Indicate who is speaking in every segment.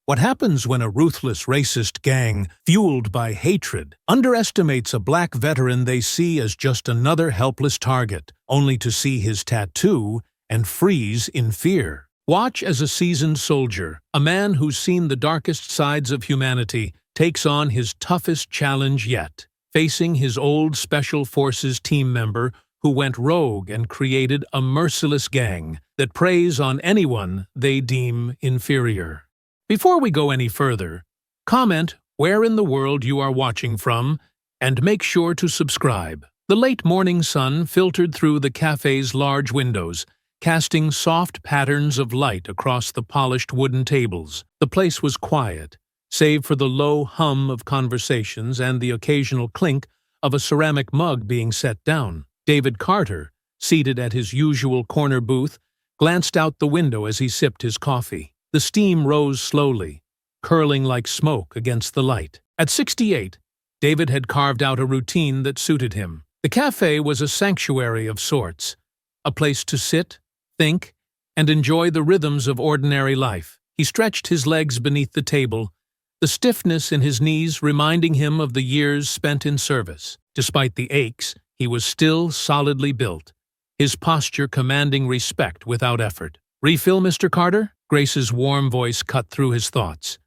Speaker 1: What happens when a ruthless racist gang, fueled by hatred, underestimates a black veteran they see as just another helpless target, only to see his tattoo and freeze in fear? Watch as a seasoned soldier, a man who's seen the darkest sides of humanity, takes on his toughest challenge yet, facing his old Special Forces team member who went rogue and created a merciless gang that preys on anyone they deem inferior. Before we go any further, comment where in the world you are watching from, and make sure to subscribe. The late morning sun filtered through the cafe's large windows, casting soft patterns of light across the polished wooden tables. The place was quiet, save for the low hum of conversations and the occasional clink of a ceramic mug being set down. David Carter, seated at his usual corner booth, glanced out the window as he sipped his coffee. The steam rose slowly, curling like smoke against the light. At 68, David had carved out a routine that suited him. The cafe was a sanctuary of sorts, a place to sit, think, and enjoy the rhythms of ordinary life. He stretched his legs beneath the table, the stiffness in his knees reminding him of the years spent in service. Despite the aches, he was still solidly built, his posture commanding respect without effort. "Refill, Mr. Carter?" Grace's warm voice cut through his thoughts.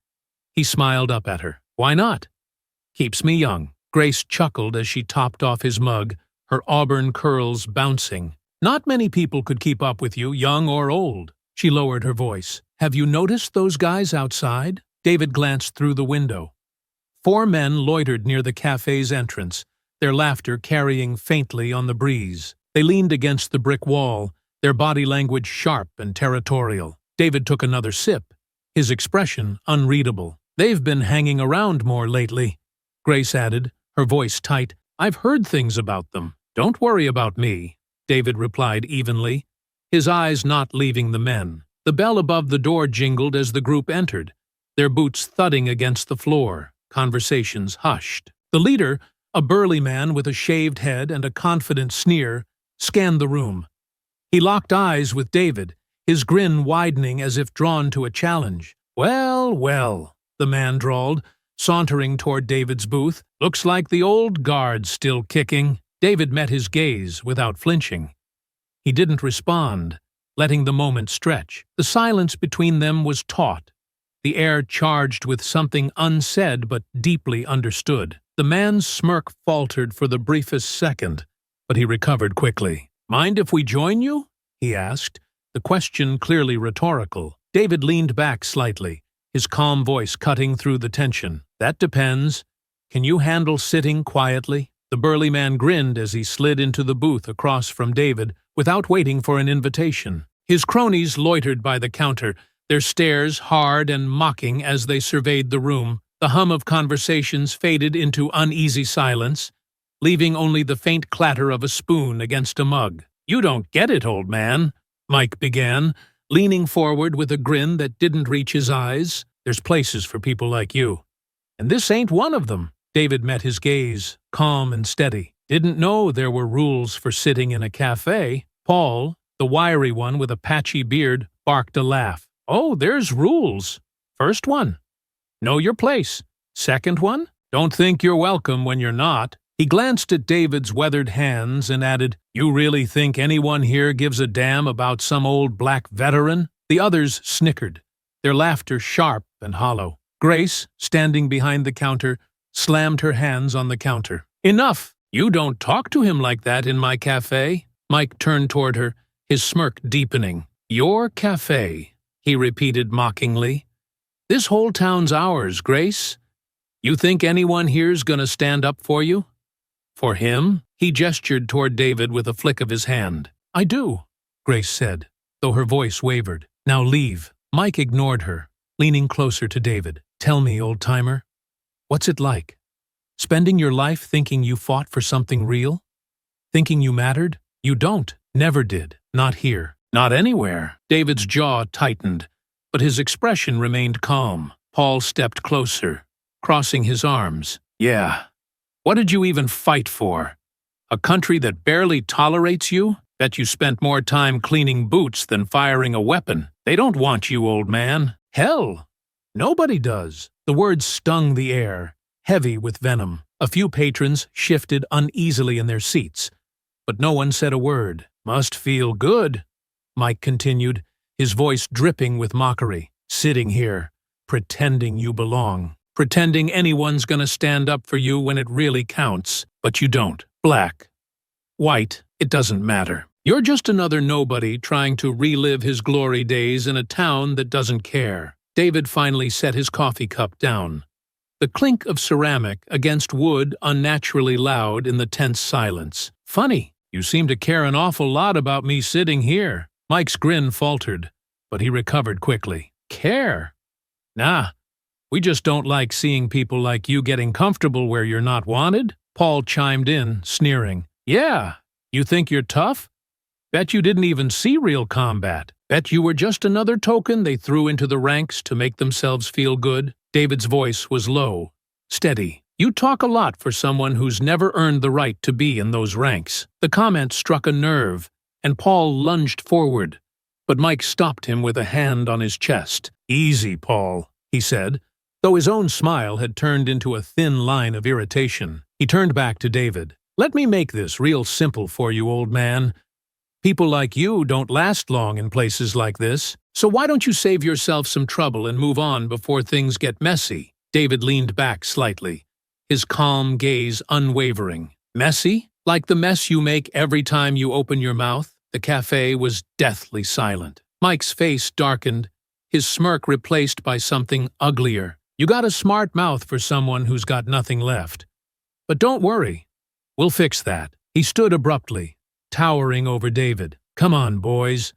Speaker 1: He smiled up at her. "Why not? Keeps me young." Grace chuckled as she topped off his mug, her auburn curls bouncing. "Not many people could keep up with you, young or old." She lowered her voice. "Have you noticed those guys outside?" David glanced through the window. 4 men loitered near the cafe's entrance, their laughter carrying faintly on the breeze. They leaned against the brick wall, their body language sharp and territorial. David took another sip, his expression unreadable. "They've been hanging around more lately," Grace added, her voice tight. "I've heard things about them." "Don't worry about me," David replied evenly, his eyes not leaving the men. The bell above the door jingled as the group entered, their boots thudding against the floor, conversations hushed. The leader, a burly man with a shaved head and a confident sneer, scanned the room. He locked eyes with David, his grin widening as if drawn to a challenge. "Well, well," the man drawled, sauntering toward David's booth. "Looks like the old guard's still kicking." David met his gaze without flinching. He didn't respond, letting the moment stretch. The silence between them was taut, the air charged with something unsaid but deeply understood. The man's smirk faltered for the briefest second, but he recovered quickly. "Mind if we join you?" he asked, the question clearly rhetorical. David leaned back slightly, his calm voice cutting through the tension. "That depends. Can you handle sitting quietly?" The burly man grinned as he slid into the booth across from David without waiting for an invitation. His cronies loitered by the counter, their stares hard and mocking as they surveyed the room. The hum of conversations faded into uneasy silence, leaving only the faint clatter of a spoon against a mug. "You don't get it, old man," Mike began, leaning forward with a grin that didn't reach his eyes. "There's places for people like you. And this ain't one of them." David met his gaze, calm and steady. "Didn't know there were rules for sitting in a cafe." Paul, the wiry one with a patchy beard, barked a laugh. "Oh, there's rules. First one, know your place. Second one, don't think you're welcome when you're not." He glanced at David's weathered hands and added, "You really think anyone here gives a damn about some old black veteran?" The others snickered, their laughter sharp and hollow. Grace, standing behind the counter, slammed her hands on the counter. "Enough! You don't talk to him like that in my cafe." Mike turned toward her, his smirk deepening. "Your cafe," he repeated mockingly. "This whole town's ours, Grace. You think anyone here's gonna stand up for you?" "For him?" He gestured toward David with a flick of his hand. "I do," Grace said, though her voice wavered. "Now leave." Mike ignored her, leaning closer to David. "Tell me, old-timer, what's it like? Spending your life thinking you fought for something real? Thinking you mattered? You don't. Never did. Not here. Not anywhere." David's jaw tightened, but his expression remained calm. Paul stepped closer, crossing his arms. "Yeah. What did you even fight for? A country that barely tolerates you? Bet you spent more time cleaning boots than firing a weapon. They don't want you, old man. Hell, Nobody does. The words stung the air, heavy with venom. A few patrons shifted uneasily in their seats, but no one said a word. Must feel good, Mike continued, his voice dripping with mockery. Sitting here, pretending you belong. Pretending anyone's gonna stand up for you when it really counts. But you don't. Black. White, it doesn't matter. You're just another nobody trying to relive his glory days in a town that doesn't care. David finally set his coffee cup down. The clink of ceramic against wood unnaturally loud in the tense silence. Funny, you seem to care an awful lot about me sitting here. Mike's grin faltered, but he recovered quickly. Care? Nah, we just don't like seeing people like you getting comfortable where you're not wanted. Paul chimed in, sneering. Yeah, you think you're tough? Bet you didn't even see real combat. Bet you were just another token they threw into the ranks to make themselves feel good. David's voice was low, steady. You talk a lot for someone who's never earned the right to be in those ranks. The comment struck a nerve, and Paul lunged forward. But Mike stopped him with a hand on his chest. Easy, Paul, he said, though his own smile had turned into a thin line of irritation. He turned back to David. Let me make this real simple for you, old man. People like you don't last long in places like this, so why don't you save yourself some trouble and move on before things get messy? David leaned back slightly, his calm gaze unwavering. Messy? Like the mess you make every time you open your mouth? The cafe was deathly silent. Mike's face darkened, his smirk replaced by something uglier. You got a smart mouth for someone who's got nothing left. But don't worry, we'll fix that. He stood abruptly, towering over David. Come on, boys.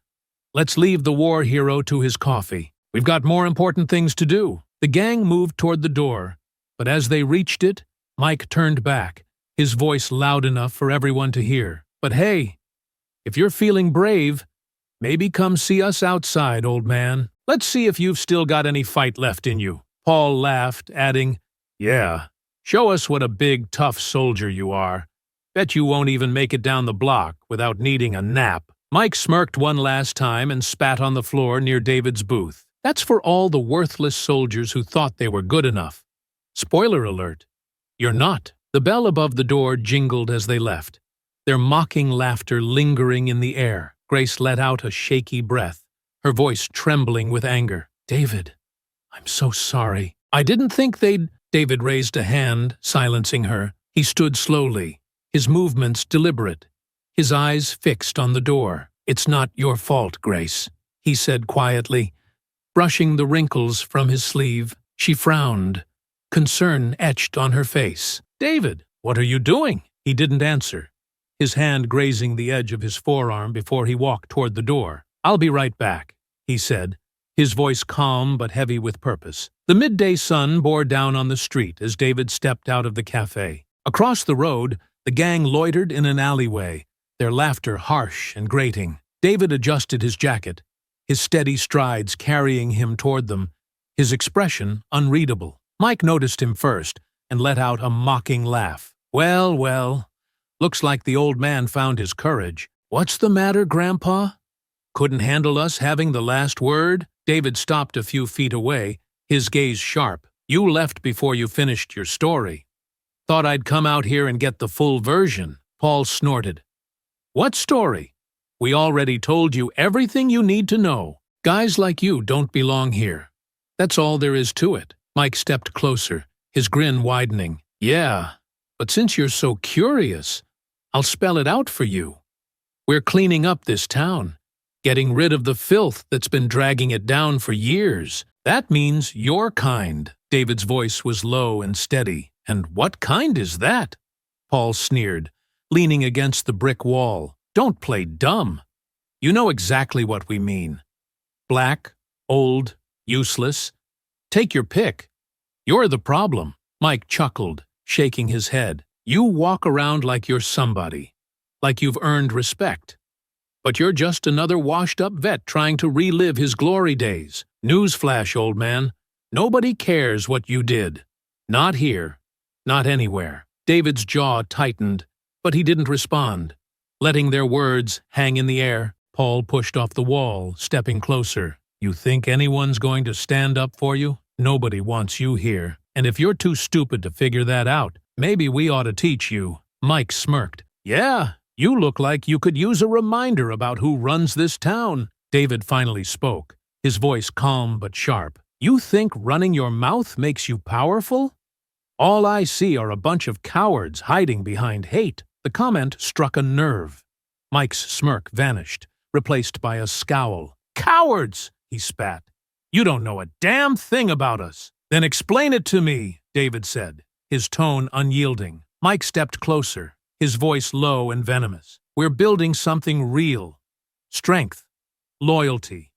Speaker 1: Let's leave the war hero to his coffee. We've got more important things to do. The gang moved toward the door, but as they reached it, Mike turned back, his voice loud enough for everyone to hear. But hey, if you're feeling brave, maybe come see us outside, old man. Let's see if you've still got any fight left in you. Paul laughed, adding, Yeah, show us what a big, tough soldier you are. Bet you won't even make it down the block without needing a nap. Mike smirked one last time and spat on the floor near David's booth. That's for all the worthless soldiers who thought they were good enough. Spoiler alert, you're not. The bell above the door jingled as they left, their mocking laughter lingering in the air. Grace let out a shaky breath, her voice trembling with anger. David, I'm so sorry. I didn't think they'd... David raised a hand, silencing her. He stood slowly, his movements deliberate, his eyes fixed on the door. It's not your fault, Grace, he said quietly, brushing the wrinkles from his sleeve. She frowned, concern etched on her face. David, what are you doing? He didn't answer, his hand grazing the edge of his forearm before he walked toward the door. I'll be right back, he said, his voice calm but heavy with purpose. The midday sun bore down on the street as David stepped out of the cafe. Across the road, the gang loitered in an alleyway, their laughter harsh and grating. David adjusted his jacket, his steady strides carrying him toward them, his expression unreadable. Mike noticed him first and let out a mocking laugh. Well, looks like the old man found his courage. What's the matter, Grandpa? Couldn't handle us having the last word? David stopped a few feet away, his gaze sharp. You left before you finished your story. Thought I'd come out here and get the full version. Paul snorted. What story? We already told you everything you need to know. Guys like you don't belong here. That's all there is to it. Mike stepped closer, his grin widening. Yeah, but since you're so curious, I'll spell it out for you. We're cleaning up this town, getting rid of the filth that's been dragging it down for years. That means your kind. David's voice was low and steady. And what kind is that? Paul sneered, leaning against the brick wall. Don't play dumb. You know exactly what we mean. Black, old, useless. Take your pick. You're the problem. Mike chuckled, shaking his head. You walk around like you're somebody, like you've earned respect. But you're just another washed-up vet trying to relive his glory days. Newsflash, old man. Nobody cares what you did. Not here. Not anywhere. David's jaw tightened, but he didn't respond. Letting their words hang in the air, Paul pushed off the wall, stepping closer. You think anyone's going to stand up for you? Nobody wants you here, and if you're too stupid to figure that out, maybe we ought to teach you." Mike smirked. "Yeah, you look like you could use a reminder about who runs this town." David finally spoke, his voice calm but sharp. "You think running your mouth makes you powerful? All I see are a bunch of cowards hiding behind hate." The comment struck a nerve. Mike's smirk vanished, replaced by a scowl. "Cowards!" he spat. "You don't know a damn thing about us." "Then explain it to me," David said, his tone unyielding. Mike stepped closer, his voice low and venomous. "We're building something real. Strength, loyalty,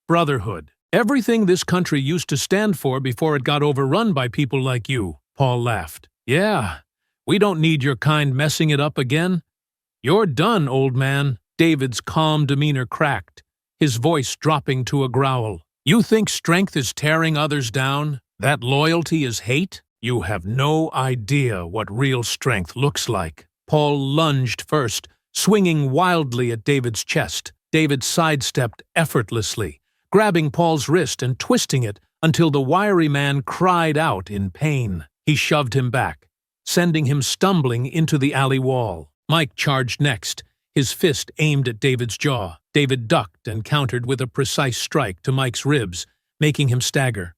Speaker 1: brotherhood. Everything this country used to stand for before it got overrun by people like you." Paul laughed. "Yeah, we don't need your kind messing it up again. You're done, old man." David's calm demeanor cracked, his voice dropping to a growl. "You think strength is tearing others down? That loyalty is hate? You have no idea what real strength looks like." Paul lunged first, swinging wildly at David's chest. David sidestepped effortlessly, grabbing Paul's wrist and twisting it until the wiry man cried out in pain. He shoved him back, sending him stumbling into the alley wall. Mike charged next, his fist aimed at David's jaw. David ducked and countered with a precise strike to Mike's ribs, making him stagger.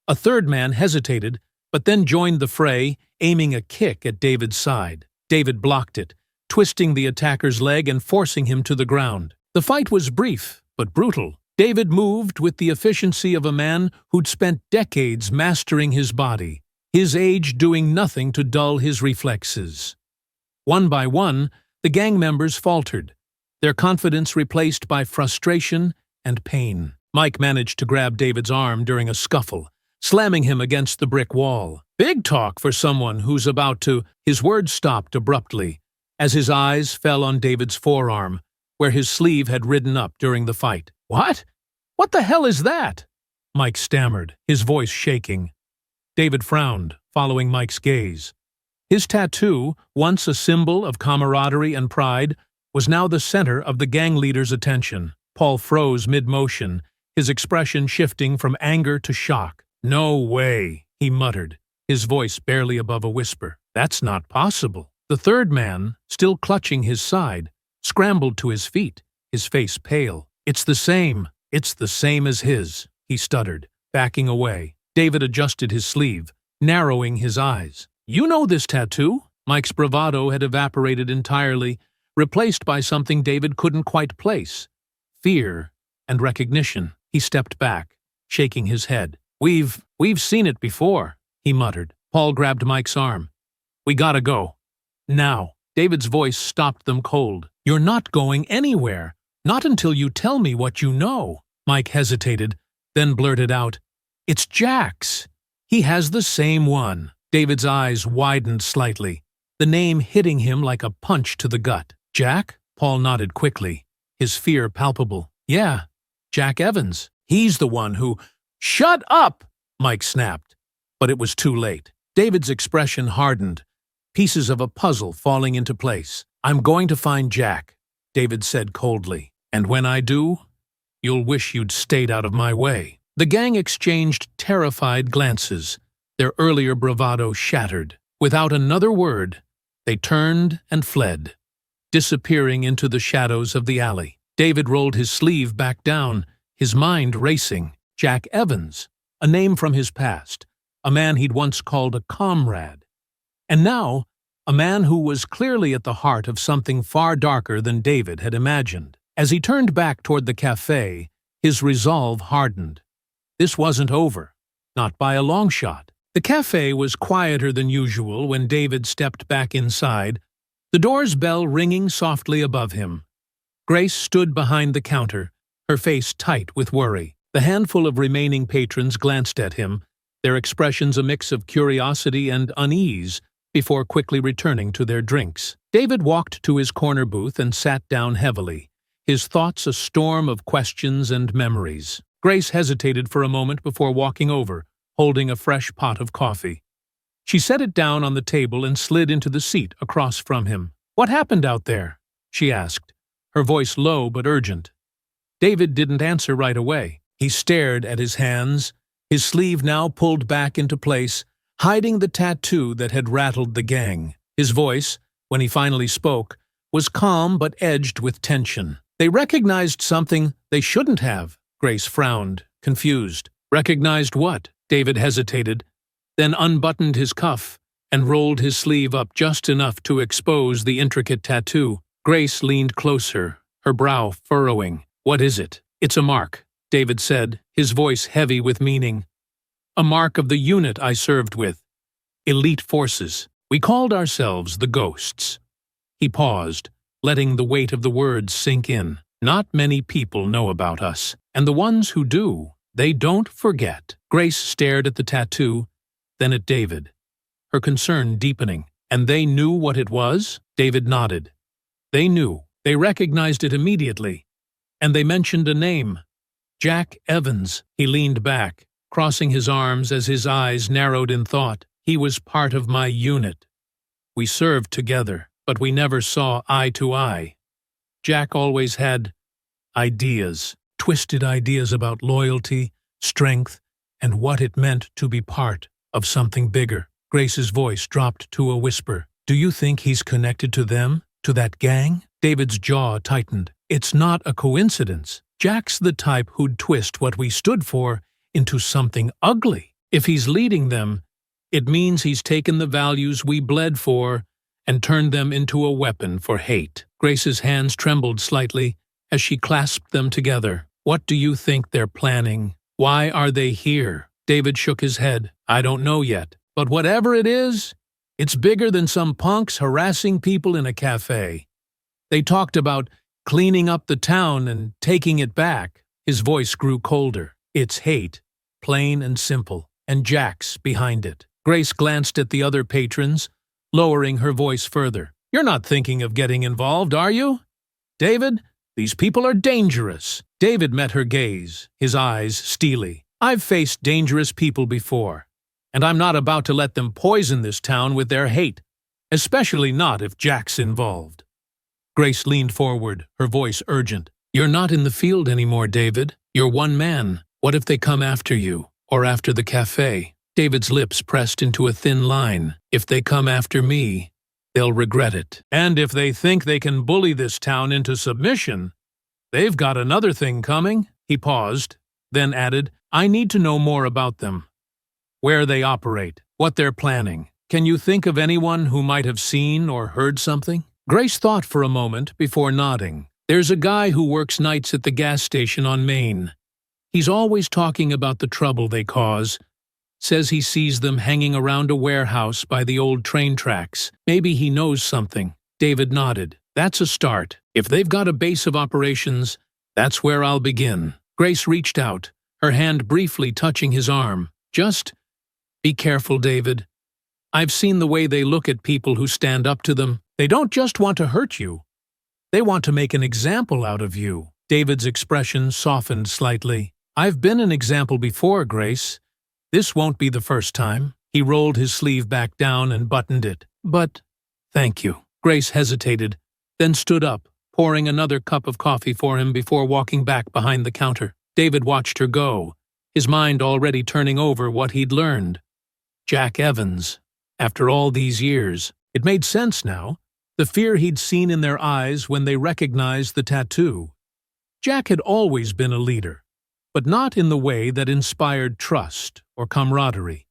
Speaker 1: A third man hesitated, but then joined the fray, aiming a kick at David's side. David blocked it, twisting the attacker's leg and forcing him to the ground. The fight was brief, but brutal. David moved with the efficiency of a man who'd spent decades mastering his body, his age doing nothing to dull his reflexes. One by one, the gang members faltered, their confidence replaced by frustration and pain. Mike managed to grab David's arm during a scuffle, slamming him against the brick wall. "Big talk for someone who's about to—" His words stopped abruptly, as his eyes fell on David's forearm, where his sleeve had ridden up during the fight. "What? What the hell is that?" Mike stammered, his voice shaking. David frowned, following Mike's gaze. His tattoo, once a symbol of camaraderie and pride, was now the center of the gang leader's attention. Paul froze mid-motion, his expression shifting from anger to shock. "No way," he muttered, his voice barely above a whisper. "That's not possible." The third man, still clutching his side, scrambled to his feet, his face pale. It's the same as his," he stuttered, backing away. David adjusted his sleeve, narrowing his eyes. "You know this tattoo?" Mike's bravado had evaporated entirely, replaced by something David couldn't quite place. Fear and recognition. He stepped back, shaking his head. We've seen it before," he muttered. Paul grabbed Mike's arm. "We gotta go. Now." David's voice stopped them cold. "You're not going anywhere. Not until you tell me what you know." Mike hesitated, then blurted out, "It's Jack's. He has the same one." David's eyes widened slightly, the name hitting him like a punch to the gut. "Jack?" Paul nodded quickly, his fear palpable. "Yeah, Jack Evans. He's the one who—" "Shut up!" Mike snapped, but it was too late. David's expression hardened, pieces of a puzzle falling into place. "I'm going to find Jack," David said coldly. "And when I do, you'll wish you'd stayed out of my way." The gang exchanged terrified glances, their earlier bravado shattered. Without another word, they turned and fled, disappearing into the shadows of the alley. David rolled his sleeve back down, his mind racing. Jack Evans, a name from his past, a man he'd once called a comrade. And now, a man who was clearly at the heart of something far darker than David had imagined. As he turned back toward the cafe, his resolve hardened. This wasn't over, not by a long shot. The cafe was quieter than usual when David stepped back inside, the door's bell ringing softly above him. Grace stood behind the counter, her face tight with worry. The handful of remaining patrons glanced at him, their expressions a mix of curiosity and unease, before quickly returning to their drinks. David walked to his corner booth and sat down heavily, his thoughts a storm of questions and memories. Grace hesitated for a moment before walking over, holding a fresh pot of coffee. She set it down on the table and slid into the seat across from him. "What happened out there?" she asked, her voice low but urgent. David didn't answer right away. He stared at his hands, his sleeve now pulled back into place, hiding the tattoo that had rattled the gang. His voice, when he finally spoke, was calm but edged with tension. They recognized something they shouldn't have. Grace frowned, confused. Recognized what? David hesitated, then unbuttoned his cuff and rolled his sleeve up just enough to expose the intricate tattoo. Grace leaned closer, her brow furrowing. "What is it?" "It's a mark," David said, his voice heavy with meaning. "A mark of the unit I served with. Elite forces. We called ourselves the Ghosts." He paused, letting the weight of the words sink in. "Not many people know about us, and the ones who do, they don't forget." Grace stared at the tattoo, then at David, her concern deepening. "And they knew what it was?" David nodded. "They knew. They recognized it immediately. And they mentioned a name. Jack Evans." He leaned back, crossing his arms as his eyes narrowed in thought. "He was part of my unit. We served together, but we never saw eye to eye. Jack always had ideas, twisted ideas about loyalty, strength, and what it meant to be part of something bigger." Grace's voice dropped to a whisper. "Do you think he's connected to them, to that gang?" David's jaw tightened. "It's not a coincidence. Jack's the type who'd twist what we stood for into something ugly. If he's leading them, it means he's taken the values we bled for and turned them into a weapon for hate." Grace's hands trembled slightly as she clasped them together. "What do you think they're planning? Why are they here?" David shook his head. "I don't know yet. But whatever it is, it's bigger than some punks harassing people in a cafe. They talked about cleaning up the town and taking it back." His voice grew colder. "It's hate, plain and simple, and Jack's behind it." Grace glanced at the other patrons, lowering her voice further. "You're not thinking of getting involved, are you? David, these people are dangerous." David met her gaze, his eyes steely. "I've faced dangerous people before, and I'm not about to let them poison this town with their hate, especially not if Jack's involved." Grace leaned forward, her voice urgent. "You're not in the field anymore, David. You're one man. What if they come after you, or after the cafe?" David's lips pressed into a thin line. "If they come after me, they'll regret it. And if they think they can bully this town into submission, they've got another thing coming." He paused, then added, "I need to know more about them. Where they operate, what they're planning. Can you think of anyone who might have seen or heard something?" Grace thought for a moment before nodding. "There's a guy who works nights at the gas station on Main. He's always talking about the trouble they cause. Says he sees them hanging around a warehouse by the old train tracks. Maybe he knows something." David nodded. "That's a start. If they've got a base of operations, that's where I'll begin." Grace reached out, her hand briefly touching his arm. "Just be careful, David. I've seen the way they look at people who stand up to them. They don't just want to hurt you. They want to make an example out of you." David's expression softened slightly. "I've been an example before, Grace. This won't be the first time." He rolled his sleeve back down and buttoned it. "But thank you." Grace hesitated, then stood up, pouring another cup of coffee for him before walking back behind the counter. David watched her go, his mind already turning over what he'd learned. Jack Evans. After all these years, it made sense now, the fear he'd seen in their eyes when they recognized the tattoo. Jack had always been a leader, but not in the way that inspired trust or camaraderie.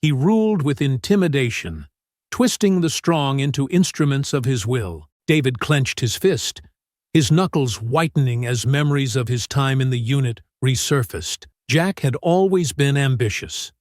Speaker 1: He ruled with intimidation, twisting the strong into instruments of his will. David clenched his fist, his knuckles whitening as memories of his time in the unit resurfaced. Jack had always been ambitious,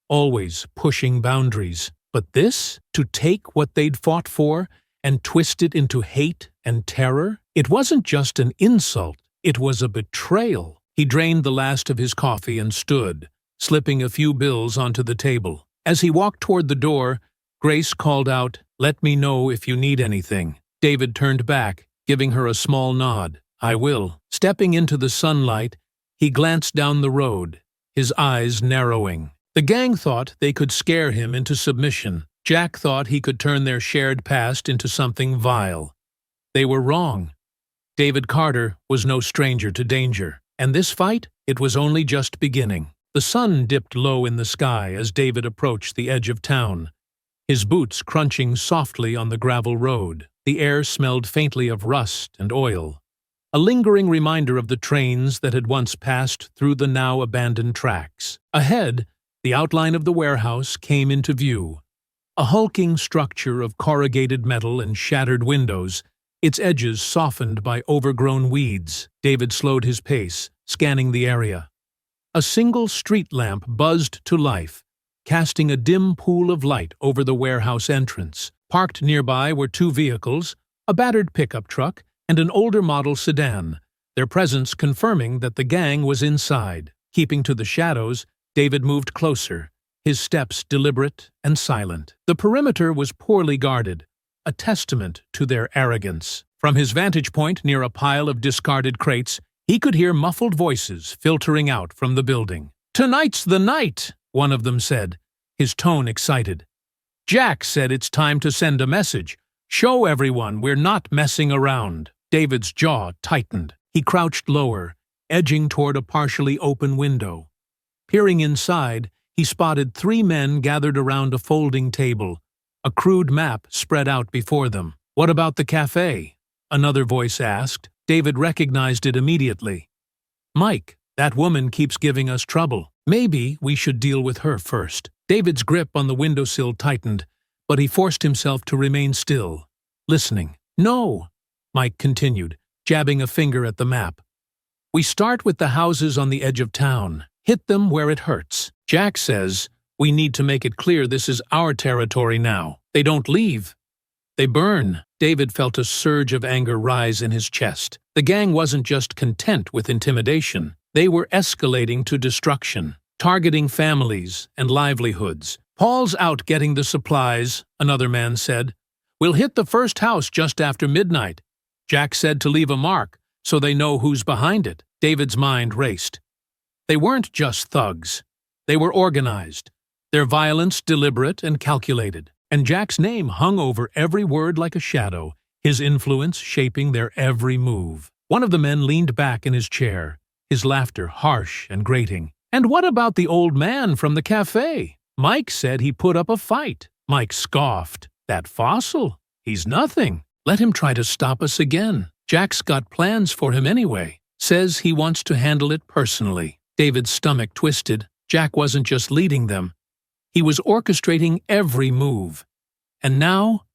Speaker 1: always pushing boundaries. But this, to take what they'd fought for and twist it into hate and terror, it wasn't just an insult, it was a betrayal. He drained the last of his coffee and stood, slipping a few bills onto the table. As he walked toward the door, Grace called out, "Let me know if you need anything." David turned back, giving her a small nod. "I will." Stepping into the sunlight, he glanced down the road, his eyes narrowing. The gang thought they could scare him into submission. Jack thought he could turn their shared past into something vile. They were wrong. David Carter was no stranger to danger, and this fight, it was only just beginning. The sun dipped low in the sky as David approached the edge of town, his boots crunching softly on the gravel road. The air smelled faintly of rust and oil, a lingering reminder of the trains that had once passed through the now abandoned tracks. Ahead, the outline of the warehouse came into view, a hulking structure of corrugated metal and shattered windows, its edges softened by overgrown weeds. David slowed his pace, scanning the area. A single street lamp buzzed to life, casting a dim pool of light over the warehouse entrance. Parked nearby were two vehicles, a battered pickup truck and an older model sedan, their presence confirming that the gang was inside. Keeping to the shadows, David moved closer, his steps deliberate and silent. The perimeter was poorly guarded, a testament to their arrogance. From his vantage point near a pile of discarded crates, he could hear muffled voices filtering out from the building. "Tonight's the night," one of them said, his tone excited. "Jack said it's time to send a message. Show everyone we're not messing around." David's jaw tightened. He crouched lower, edging toward a partially open window. Peering inside, he spotted three men gathered around a folding table, a crude map spread out before them. "What about the cafe?" another voice asked. David recognized it immediately. "Mike, that woman keeps giving us trouble. Maybe we should deal with her first." David's grip on the windowsill tightened, but he forced himself to remain still, listening. "No," Mike continued, jabbing a finger at the map. "We start with the houses on the edge of town. Hit them where it hurts. Jack says we need to make it clear this is our territory now. They don't leave. They burn." David felt a surge of anger rise in his chest. The gang wasn't just content with intimidation. They were escalating to destruction, targeting families and livelihoods. "Paul's out getting the supplies," another man said. "We'll hit the first house just after midnight. Jack said to leave a mark so they know who's behind it." David's mind raced. They weren't just thugs. They were organized, their violence deliberate and calculated. And Jack's name hung over every word like a shadow, his influence shaping their every move. One of the men leaned back in his chair, his laughter harsh and grating. "And what about the old man from the cafe? Mike said he put up a fight." Mike scoffed. "That fossil? He's nothing. Let him try to stop us again. Jack's got plans for him anyway. Says he wants to handle it personally." David's stomach twisted. Jack wasn't just leading them. He was orchestrating every move. And now,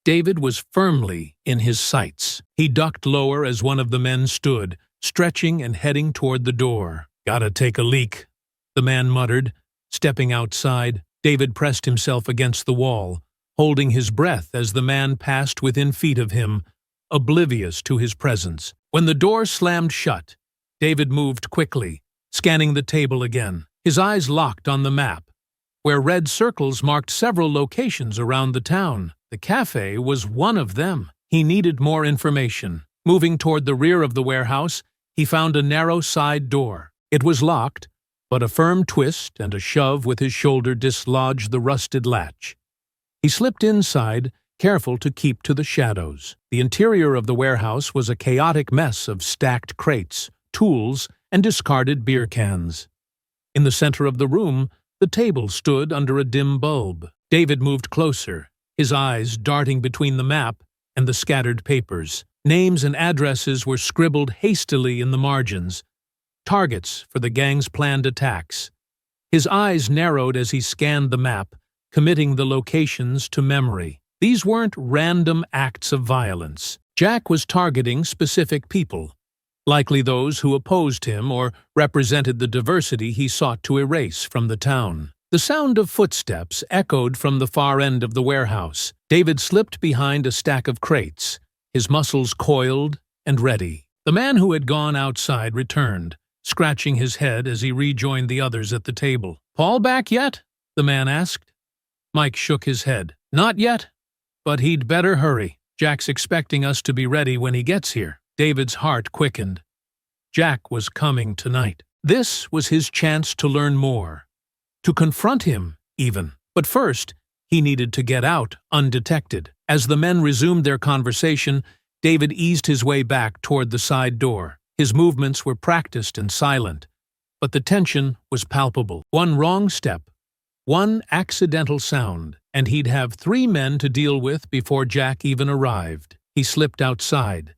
Speaker 1: David was firmly in his sights. He ducked lower as one of the men stood, stretching and heading toward the door. "Gotta take a leak," the man muttered, stepping outside. David pressed himself against the wall, holding his breath as the man passed within feet of him, oblivious to his presence. When the door slammed shut, David moved quickly, scanning the table again. His eyes locked on the map, where red circles marked several locations around the town. The cafe was one of them. He needed more information. Moving toward the rear of the warehouse, he found a narrow side door. It was locked, but a firm twist and a shove with his shoulder dislodged the rusted latch. He slipped inside, careful to keep to the shadows. The interior of the warehouse was a chaotic mess of stacked crates, tools, and discarded beer cans. In the center of the room, the table stood under a dim bulb. David moved closer, his eyes darting between the map and the scattered papers. Names and addresses were scribbled hastily in the margins, targets for the gang's planned attacks. His eyes narrowed as he scanned the map, committing the locations to memory. These weren't random acts of violence. Jack was targeting specific people, likely those who opposed him or represented the diversity he sought to erase from the town. The sound of footsteps echoed from the far end of the warehouse. David slipped behind a stack of crates, his muscles coiled and ready. The man who had gone outside returned, scratching his head as he rejoined the others at the table. "Paul back yet?" the man asked. Mike shook his head. "Not yet, but he'd better hurry. Jack's expecting us to be ready when he gets here." David's heart quickened. Jack was coming tonight. This was his chance to learn more, to confront him, even. But first, he needed to get out undetected. As the men resumed their conversation, David eased his way back toward the side door. His movements were practiced and silent, but the tension was palpable. One wrong step, one accidental sound, and he'd have 3 men to deal with before Jack even arrived. He slipped outside,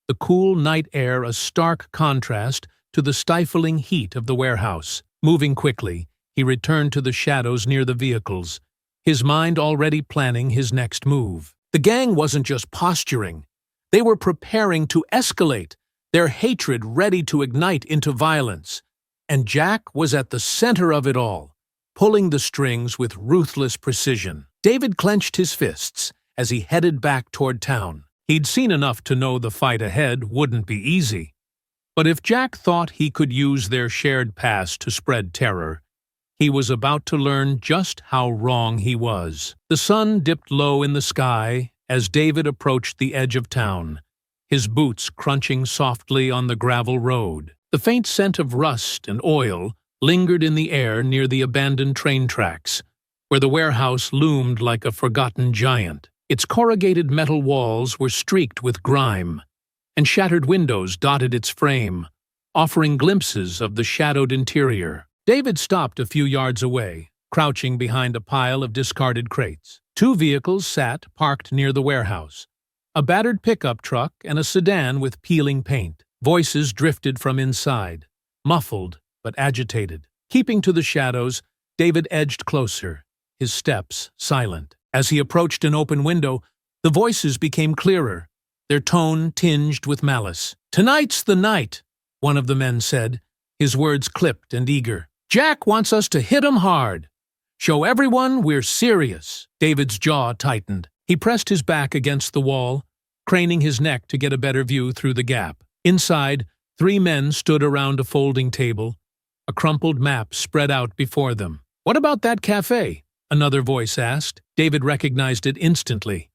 Speaker 1: the cool night air a stark contrast to the stifling heat of the warehouse. Moving quickly, he returned to the shadows near the vehicles, his mind already planning his next move. The gang wasn't just posturing. They were preparing to escalate, their hatred ready to ignite into violence. And Jack was at the center of it all, pulling the strings with ruthless precision. David clenched his fists as he headed back toward town. He'd seen enough to know the fight ahead wouldn't be easy. But if Jack thought he could use their shared past to spread terror, he was about to learn just how wrong he was. The sun dipped low in the sky as David approached the edge of town, his boots crunching softly on the gravel road. The faint scent of rust and oil lingered in the air near the abandoned train tracks, where the warehouse loomed like a forgotten giant. Its corrugated metal walls were streaked with grime, and shattered windows dotted its frame, offering glimpses of the shadowed interior. David stopped a few yards away, crouching behind a pile of discarded crates. 2 vehicles sat parked near the warehouse, a battered pickup truck and a sedan with peeling paint. Voices drifted from inside, muffled but agitated. Keeping to the shadows, David edged closer, his steps silent. As he approached an open window, the voices became clearer, their tone tinged with malice. "Tonight's the night," one of the men said, his words clipped and eager. "Jack wants us to hit 'em hard. Show everyone we're serious." David's jaw tightened. He pressed his back against the wall, craning his neck to get a better view through the gap. Inside, 3 men stood around a folding table, a crumpled map spread out before them. "What about that cafe?" another voice asked. David recognized it instantly.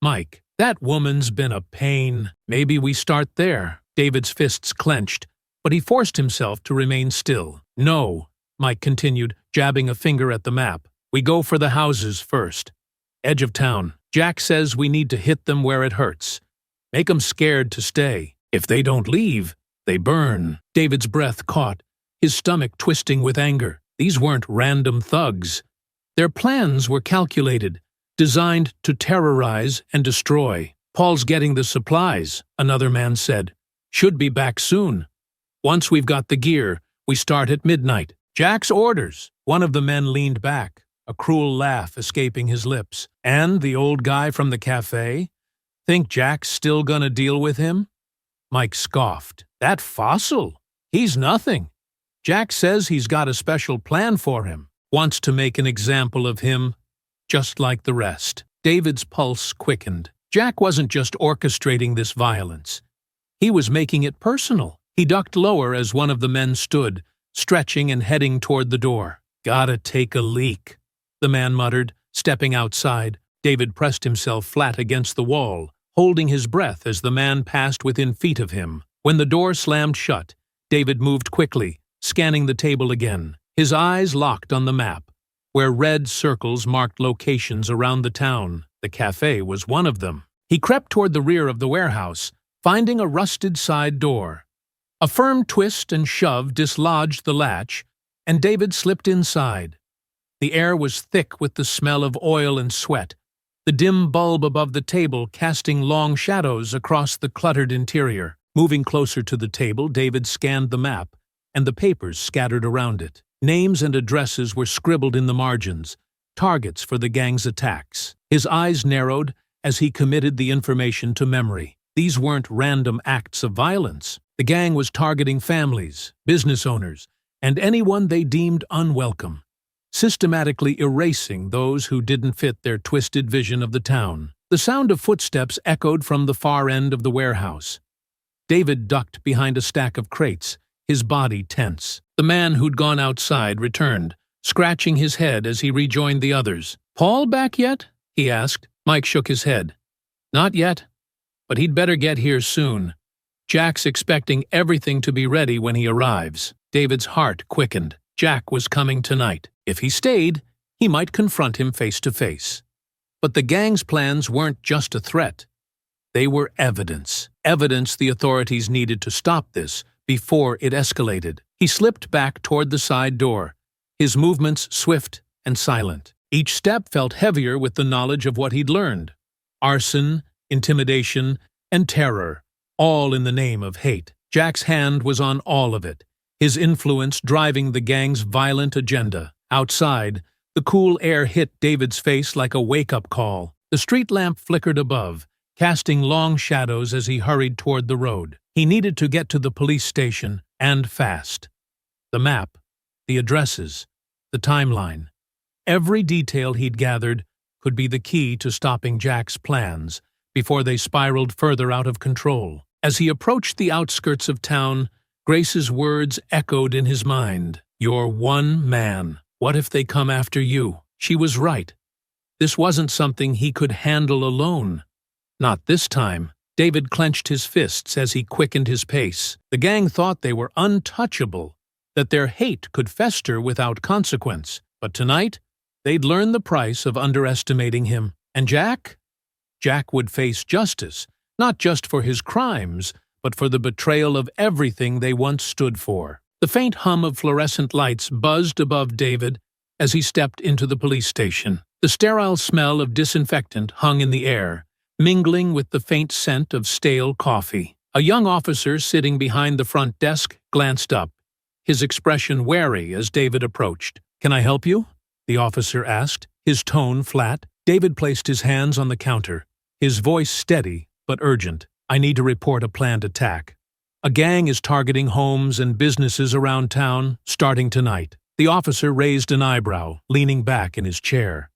Speaker 1: "Mike, that woman's been a pain. Maybe we start there." David's fists clenched, but he forced himself to remain still. "No," Mike continued, jabbing a finger at the map. "We go for the houses first. Edge of town. Jack says we need to hit them where it hurts. Make 'em scared to stay. If they don't leave, they burn." David's breath caught, his stomach twisting with anger. These weren't random thugs. Their plans were calculated, designed to terrorize and destroy. "Paul's getting the supplies," another man said. "Should be back soon. Once we've got the gear, we start at midnight." "Jack's orders." One of the men leaned back, a cruel laugh escaping his lips. "And the old guy from the cafe? Think Jack's still gonna deal with him?" Mike scoffed. "That fossil? He's nothing. Jack says he's got a special plan for him. Wants to make an example of him, just like the rest." David's pulse quickened. Jack wasn't just orchestrating this violence. He was making it personal. He ducked lower as one of the men stood, stretching and heading toward the door. "Gotta take a leak," the man muttered, stepping outside. David pressed himself flat against the wall, holding his breath as the man passed within feet of him. When the door slammed shut, David moved quickly, scanning the table again. His eyes locked on the map, where red circles marked locations around the town. The cafe was one of them. He crept toward the rear of the warehouse, finding a rusted side door. A firm twist and shove dislodged the latch, and David slipped inside. The air was thick with the smell of oil and sweat, the dim bulb above the table casting long shadows across the cluttered interior. Moving closer to the table, David scanned the map and the papers scattered around it. Names and addresses were scribbled in the margins, targets for the gang's attacks. His eyes narrowed as he committed the information to memory. These weren't random acts of violence. The gang was targeting families, business owners, and anyone they deemed unwelcome, systematically erasing those who didn't fit their twisted vision of the town. The sound of footsteps echoed from the far end of the warehouse. David ducked behind a stack of crates, his body tense. The man who'd gone outside returned, scratching his head as he rejoined the others. "Paul back yet?" he asked. Mike shook his head. "Not yet, but he'd better get here soon. Jack's expecting everything to be ready when he arrives." David's heart quickened. Jack was coming tonight. If he stayed, he might confront him face to face. But the gang's plans weren't just a threat. They were evidence. Evidence the authorities needed to stop this before it escalated. He slipped back toward the side door, his movements swift and silent. Each step felt heavier with the knowledge of what he'd learned. Arson, intimidation, and terror, all in the name of hate. Jack's hand was on all of it, his influence driving the gang's violent agenda. Outside, the cool air hit David's face like a wake-up call. The street lamp flickered above, casting long shadows as he hurried toward the road. He needed to get to the police station, and fast. The map, the addresses, the timeline. Every detail he'd gathered could be the key to stopping Jack's plans before they spiraled further out of control. As he approached the outskirts of town, Grace's words echoed in his mind. "You're one man. What if they come after you?" She was right. This wasn't something he could handle alone. Not this time. David clenched his fists as he quickened his pace. The gang thought they were untouchable, that their hate could fester without consequence. But tonight, they'd learn the price of underestimating him. And Jack? Jack would face justice, not just for his crimes, but for the betrayal of everything they once stood for. The faint hum of fluorescent lights buzzed above David as he stepped into the police station. The sterile smell of disinfectant hung in the air, mingling with the faint scent of stale coffee. A young officer sitting behind the front desk glanced up, his expression wary as David approached. "Can I help you?" the officer asked, his tone flat. David placed his hands on the counter, his voice steady but urgent. "I need to report a planned attack. A gang is targeting homes and businesses around town, starting tonight." The officer raised an eyebrow, leaning back in his chair.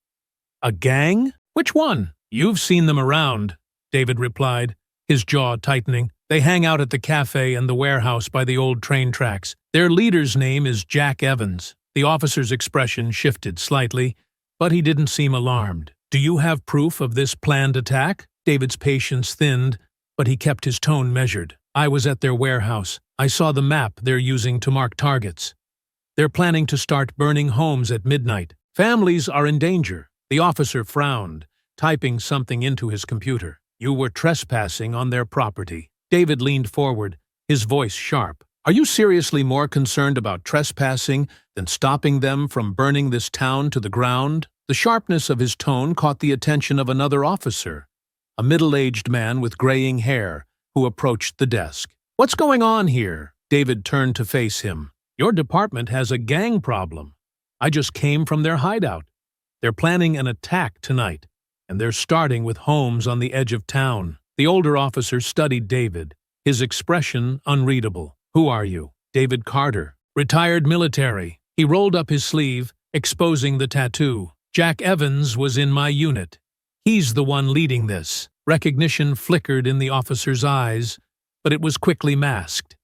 Speaker 1: "A gang? Which one?" "You've seen them around," David replied, his jaw tightening. "They hang out at the cafe and the warehouse by the old train tracks. Their leader's name is Jack Evans." The officer's expression shifted slightly, but he didn't seem alarmed. "Do you have proof of this planned attack?" David's patience thinned, but he kept his tone measured. "I was at their warehouse. I saw the map they're using to mark targets. They're planning to start burning homes at midnight. Families are in danger." The officer frowned, typing something into his computer. "You were trespassing on their property." David leaned forward, his voice sharp. "Are you seriously more concerned about trespassing than stopping them from burning this town to the ground?" The sharpness of his tone caught the attention of another officer, a middle-aged man with graying hair, who approached the desk. "What's going on here?" David turned to face him. "Your department has a gang problem. I just came from their hideout. They're planning an attack tonight, and they're starting with homes on the edge of town." The older officer studied David, his expression unreadable. "Who are you?" "David Carter, retired military." He rolled up his sleeve, exposing the tattoo. "Jack Evans was in my unit. He's the one leading this." Recognition flickered in the officer's eyes, but it was quickly masked.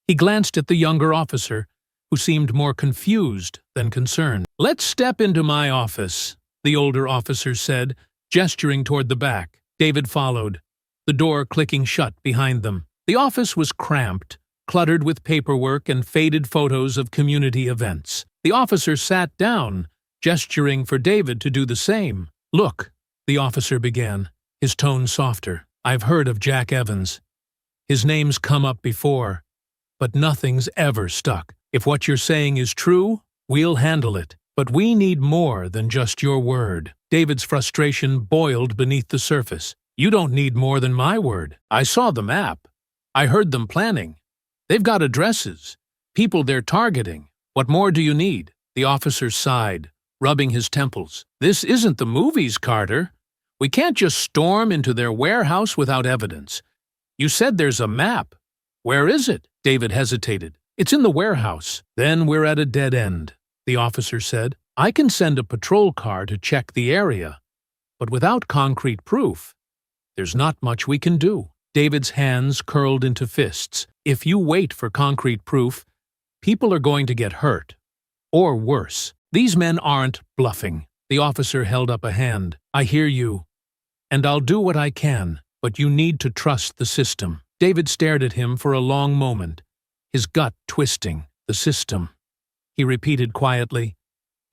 Speaker 1: He glanced at the younger officer, who seemed more confused than concerned. "Let's step into my office," the older officer said, gesturing toward the back. David followed, the door clicking shut behind them. The office was cramped, cluttered with paperwork and faded photos of community events. The officer sat down, gesturing for David to do the same. "Look," the officer began, his tone softer. "I've heard of Jack Evans. His name's come up before, but nothing's ever stuck. If what you're saying is true, we'll handle it. But we need more than just your word." David's frustration boiled beneath the surface. "You don't need more than my word. I saw the map. I heard them planning. They've got addresses, people they're targeting. What more do you need?" The officer sighed, rubbing his temples. "This isn't the movies, Carter. We can't just storm into their warehouse without evidence. You said there's a map. Where is it?" David hesitated. "It's in the warehouse." "Then we're at a dead end," the officer said. "I can send a patrol car to check the area, but without concrete proof, there's not much we can do." David's hands curled into fists. "If you wait for concrete proof, people are going to get hurt. Or worse. These men aren't bluffing." The officer held up a hand. "I hear you, and I'll do what I can, but you need to trust the system." David stared at him for a long moment, his gut twisting. "The system," he repeated quietly,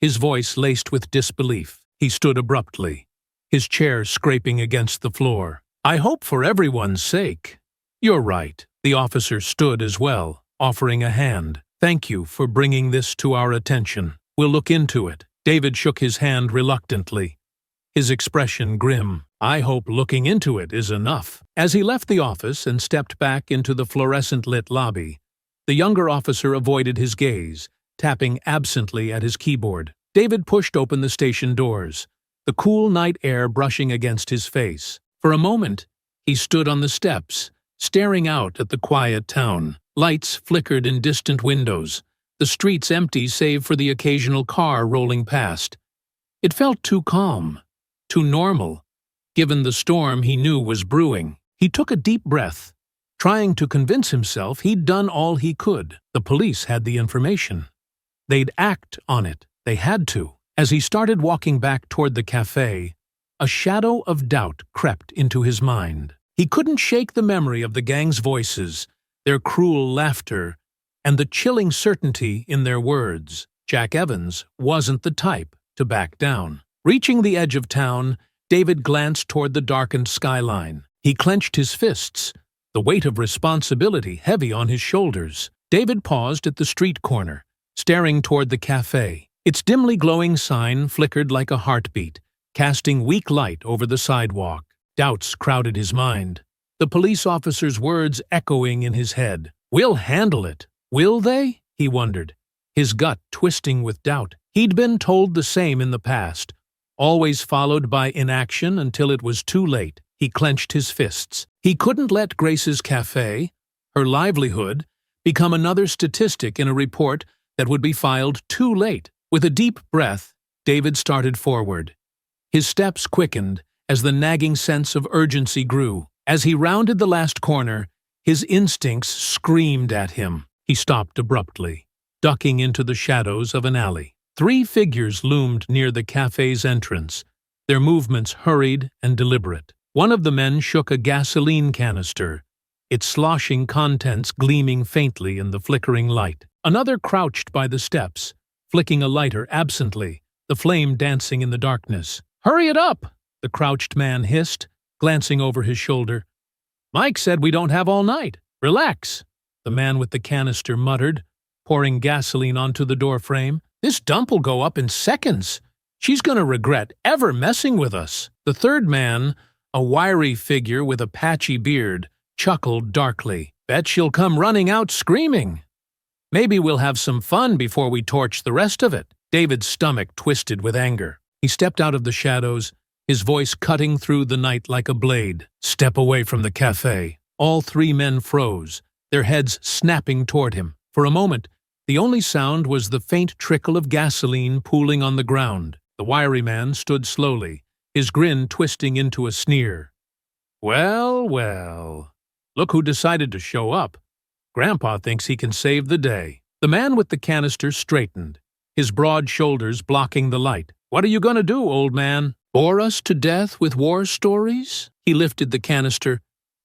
Speaker 1: his voice laced with disbelief. He stood abruptly, his chair scraping against the floor. "I hope for everyone's sake. You're right." The officer stood as well, offering a hand. "Thank you for bringing this to our attention. We'll look into it." David shook his hand reluctantly, his expression grim. "I hope looking into it is enough." As he left the office and stepped back into the fluorescent-lit lobby, the younger officer avoided his gaze, tapping absently at his keyboard. David pushed open the station doors, the cool night air brushing against his face. For a moment, he stood on the steps, staring out at the quiet town. Lights flickered in distant windows, the streets empty save for the occasional car rolling past. It felt too calm, too normal, given the storm he knew was brewing. He took a deep breath, trying to convince himself he'd done all he could. The police had the information. They'd act on it. They had to. As he started walking back toward the cafe, a shadow of doubt crept into his mind. He couldn't shake the memory of the gang's voices, their cruel laughter, and the chilling certainty in their words. Jack Evans wasn't the type to back down. Reaching the edge of town, David glanced toward the darkened skyline. He clenched his fists, the weight of responsibility heavy on his shoulders. David paused at the street corner, staring toward the cafe. Its dimly glowing sign flickered like a heartbeat, casting weak light over the sidewalk. Doubts crowded his mind, the police officer's words echoing in his head. "We'll handle it." Will they? He wondered, his gut twisting with doubt. He'd been told the same in the past, always followed by inaction until it was too late. He clenched his fists. He couldn't let Grace's cafe, her livelihood, become another statistic in a report that would be filed too late. With a deep breath, David started forward. His steps quickened as the nagging sense of urgency grew. As he rounded the last corner, his instincts screamed at him. He stopped abruptly, ducking into the shadows of an alley. 3 figures loomed near the cafe's entrance, their movements hurried and deliberate. One of the men shook a gasoline canister, its sloshing contents gleaming faintly in the flickering light. Another crouched by the steps, flicking a lighter absently, the flame dancing in the darkness. "Hurry it up!" the crouched man hissed, glancing over his shoulder. "Mike said we don't have all night. Relax," the man with the canister muttered, pouring gasoline onto the doorframe. "This dump will go up in seconds. She's gonna regret ever messing with us." The third man, a wiry figure with a patchy beard, chuckled darkly. "Bet she'll come running out screaming. Maybe we'll have some fun before we torch the rest of it." David's stomach twisted with anger. He stepped out of the shadows, his voice cutting through the night like a blade. "Step away from the cafe." All 3 men froze, their heads snapping toward him. For a moment, the only sound was the faint trickle of gasoline pooling on the ground. The wiry man stood slowly, his grin twisting into a sneer. "Well, well, look who decided to show up. Grandpa thinks he can save the day." The man with the canister straightened, his broad shoulders blocking the light. "What are you going to do, old man? Bore us to death with war stories?" He lifted the canister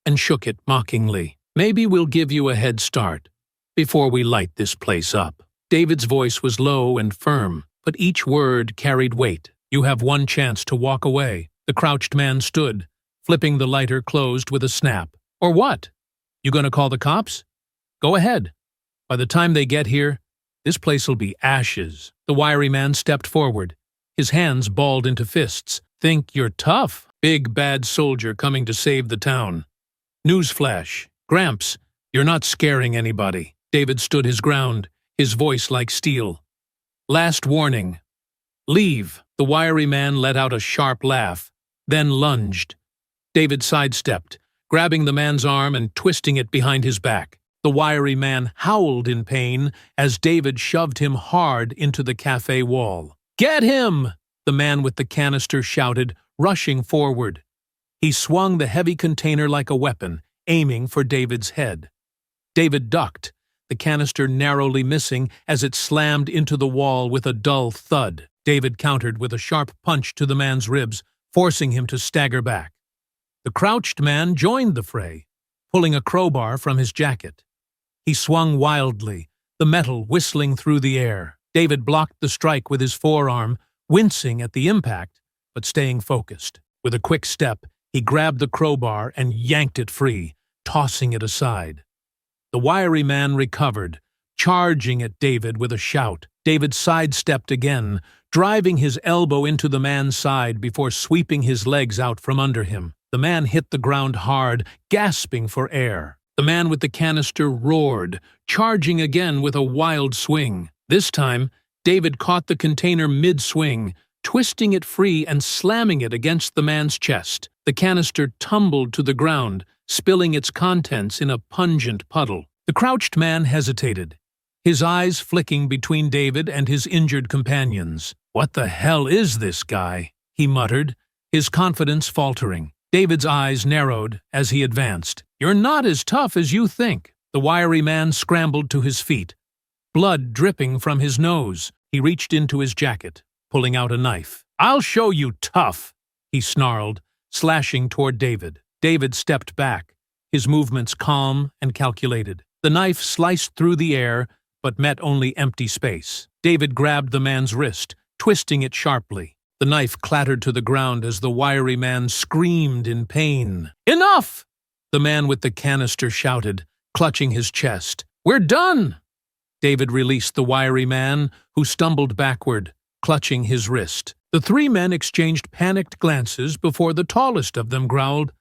Speaker 1: and shook it mockingly. "Maybe we'll give you a head start before we light this place up." David's voice was low and firm, but each word carried weight. "You have one chance to walk away." The crouched man stood, flipping the lighter closed with a snap. "Or what? You gonna call the cops? Go ahead. By the time they get here, this place'll be ashes." The wiry man stepped forward, his hands balled into fists. "Think you're tough? Big bad soldier coming to save the town. Newsflash. Gramps, you're not scaring anybody." David stood his ground, his voice like steel. "Last warning. Leave." The wiry man let out a sharp laugh, then lunged. David sidestepped, grabbing the man's arm and twisting it behind his back. The wiry man howled in pain as David shoved him hard into the cafe wall. "Get him!" the man with the canister shouted, rushing forward. He swung the heavy container like a weapon, aiming for David's head. David ducked, the canister narrowly missing as it slammed into the wall with a dull thud. David countered with a sharp punch to the man's ribs, forcing him to stagger back. The crouched man joined the fray, pulling a crowbar from his jacket. He swung wildly, the metal whistling through the air. David blocked the strike with his forearm, wincing at the impact, but staying focused. With a quick step, he grabbed the crowbar and yanked it free, tossing it aside. The wiry man recovered, charging at David with a shout. David sidestepped again, driving his elbow into the man's side before sweeping his legs out from under him. The man hit the ground hard, gasping for air. The man with the canister roared, charging again with a wild swing. This time, David caught the container mid-swing, twisting it free and slamming it against the man's chest. The canister tumbled to the ground, spilling its contents in a pungent puddle. The crouched man hesitated, his eyes flicking between David and his injured companions. "What the hell is this guy?" he muttered, his confidence faltering. David's eyes narrowed as he advanced. "You're not as tough as you think." The wiry man scrambled to his feet, blood dripping from his nose. He reached into his jacket, pulling out a knife. "I'll show you tough," he snarled, slashing toward David. David stepped back, his movements calm and calculated. The knife sliced through the air, but met only empty space. David grabbed the man's wrist, twisting it sharply. The knife clattered to the ground as the wiry man screamed in pain. "Enough!" the man with the canister shouted, clutching his chest. "We're done!" David released the wiry man, who stumbled backward, clutching his wrist. The three men exchanged panicked glances before the tallest of them growled,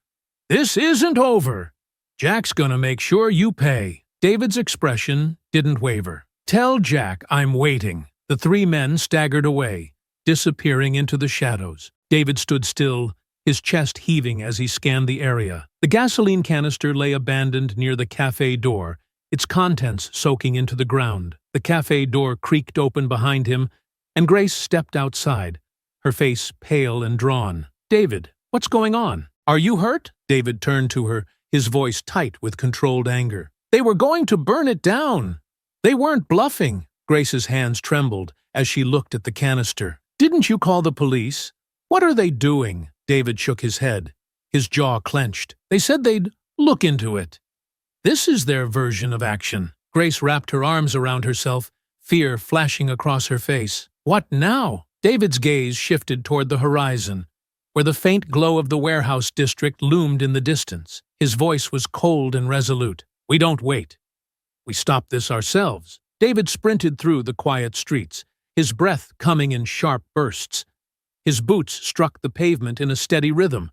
Speaker 1: "This isn't over. Jack's gonna make sure you pay." David's expression didn't waver. "Tell Jack I'm waiting." The three men staggered away, disappearing into the shadows. David stood still, his chest heaving as he scanned the area. The gasoline canister lay abandoned near the cafe door, its contents soaking into the ground. The cafe door creaked open behind him, and Grace stepped outside, her face pale and drawn. "David, what's going on? Are you hurt?" David turned to her, his voice tight with controlled anger. "They were going to burn it down. They weren't bluffing." Grace's hands trembled as she looked at the canister. "Didn't you call the police? What are they doing?" David shook his head, his jaw clenched. "They said they'd look into it. This is their version of action." Grace wrapped her arms around herself, fear flashing across her face. "What now?" David's gaze shifted toward the horizon, where the faint glow of the warehouse district loomed in the distance. His voice was cold and resolute. "We don't wait. We stop this ourselves." David sprinted through the quiet streets, his breath coming in sharp bursts. His boots struck the pavement in a steady rhythm,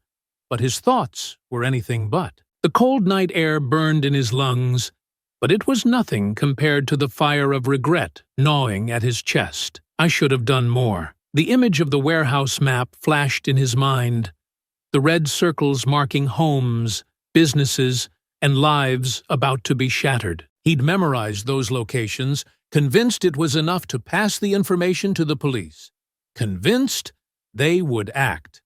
Speaker 1: but his thoughts were anything but. The cold night air burned in his lungs, but it was nothing compared to the fire of regret gnawing at his chest. "I should have done more." The image of the warehouse map flashed in his mind, the red circles marking homes, businesses, and lives about to be shattered. He'd memorized those locations, convinced it was enough to pass the information to the police. Convinced they would act.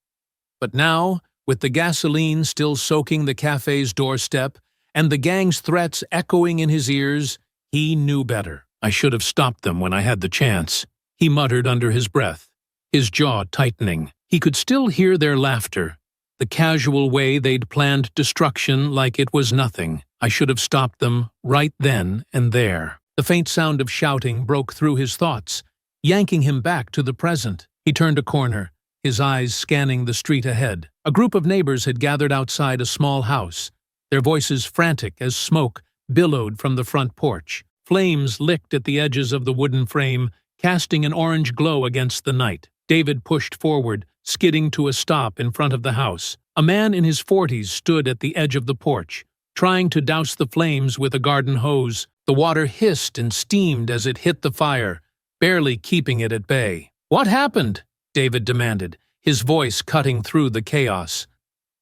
Speaker 1: But now, with the gasoline still soaking the cafe's doorstep and the gang's threats echoing in his ears, he knew better. "I should have stopped them when I had the chance," he muttered under his breath, his jaw tightening. He could still hear their laughter, the casual way they'd planned destruction like it was nothing. "I should have stopped them right then and there." The faint sound of shouting broke through his thoughts, yanking him back to the present. He turned a corner, his eyes scanning the street ahead. A group of neighbors had gathered outside a small house, their voices frantic as smoke billowed from the front porch. Flames licked at the edges of the wooden frame, casting an orange glow against the night. David pushed forward, skidding to a stop in front of the house. A man in his 40s stood at the edge of the porch, trying to douse the flames with a garden hose. The water hissed and steamed as it hit the fire, barely keeping it at bay. "What happened?" David demanded, his voice cutting through the chaos.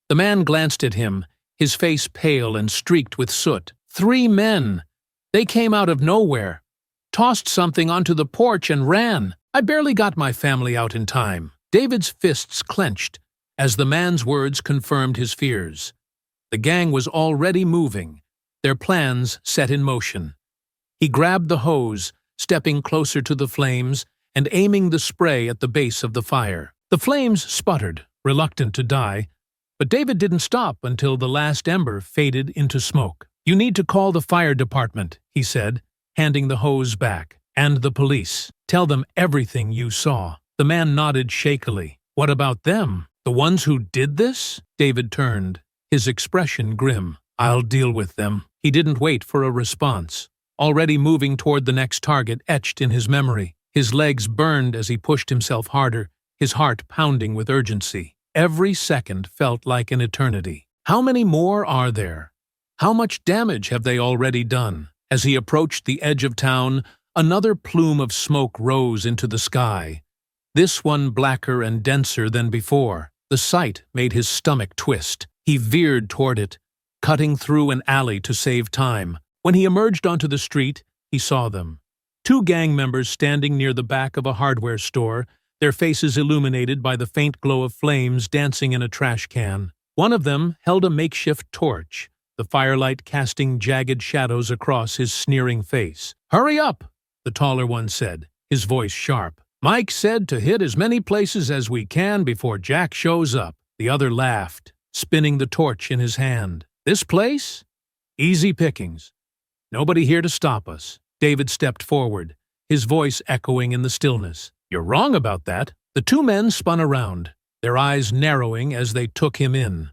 Speaker 1: The man glanced at him, his face pale and streaked with soot. "3 men. They came out of nowhere, tossed something onto the porch and ran. I barely got my family out in time." David's fists clenched as the man's words confirmed his fears. The gang was already moving, their plans set in motion. He grabbed the hose, stepping closer to the flames and aiming the spray at the base of the fire. The flames sputtered, reluctant to die, but David didn't stop until the last ember faded into smoke. "You need to call the fire department," he said, handing the hose back, "and the police. Tell them everything you saw." The man nodded shakily. "What about them? The ones who did this?" David turned, his expression grim. "I'll deal with them," He didn't wait for a response. Already moving toward the next target etched in his memory. His legs burned as he pushed himself harder, his heart pounding with urgency. Every second felt like an eternity. How many more are there? How much damage have they already done? As he approached the edge of town, another plume of smoke rose into the sky. This one blacker and denser than before. The sight made his stomach twist. He veered toward it, cutting through an alley to save time. When he emerged onto the street, he saw them. 2 gang members standing near the back of a hardware store, their faces illuminated by the faint glow of flames dancing in a trash can. One of them held a makeshift torch, the firelight casting jagged shadows across his sneering face. "Hurry up," the taller one said, his voice sharp. "Mike said to hit as many places as we can before Jack shows up." The other laughed, spinning the torch in his hand. "This place? Easy pickings. Nobody here to stop us." David stepped forward, his voice echoing in the stillness. "You're wrong about that." The 2 men spun around, their eyes narrowing as they took him in.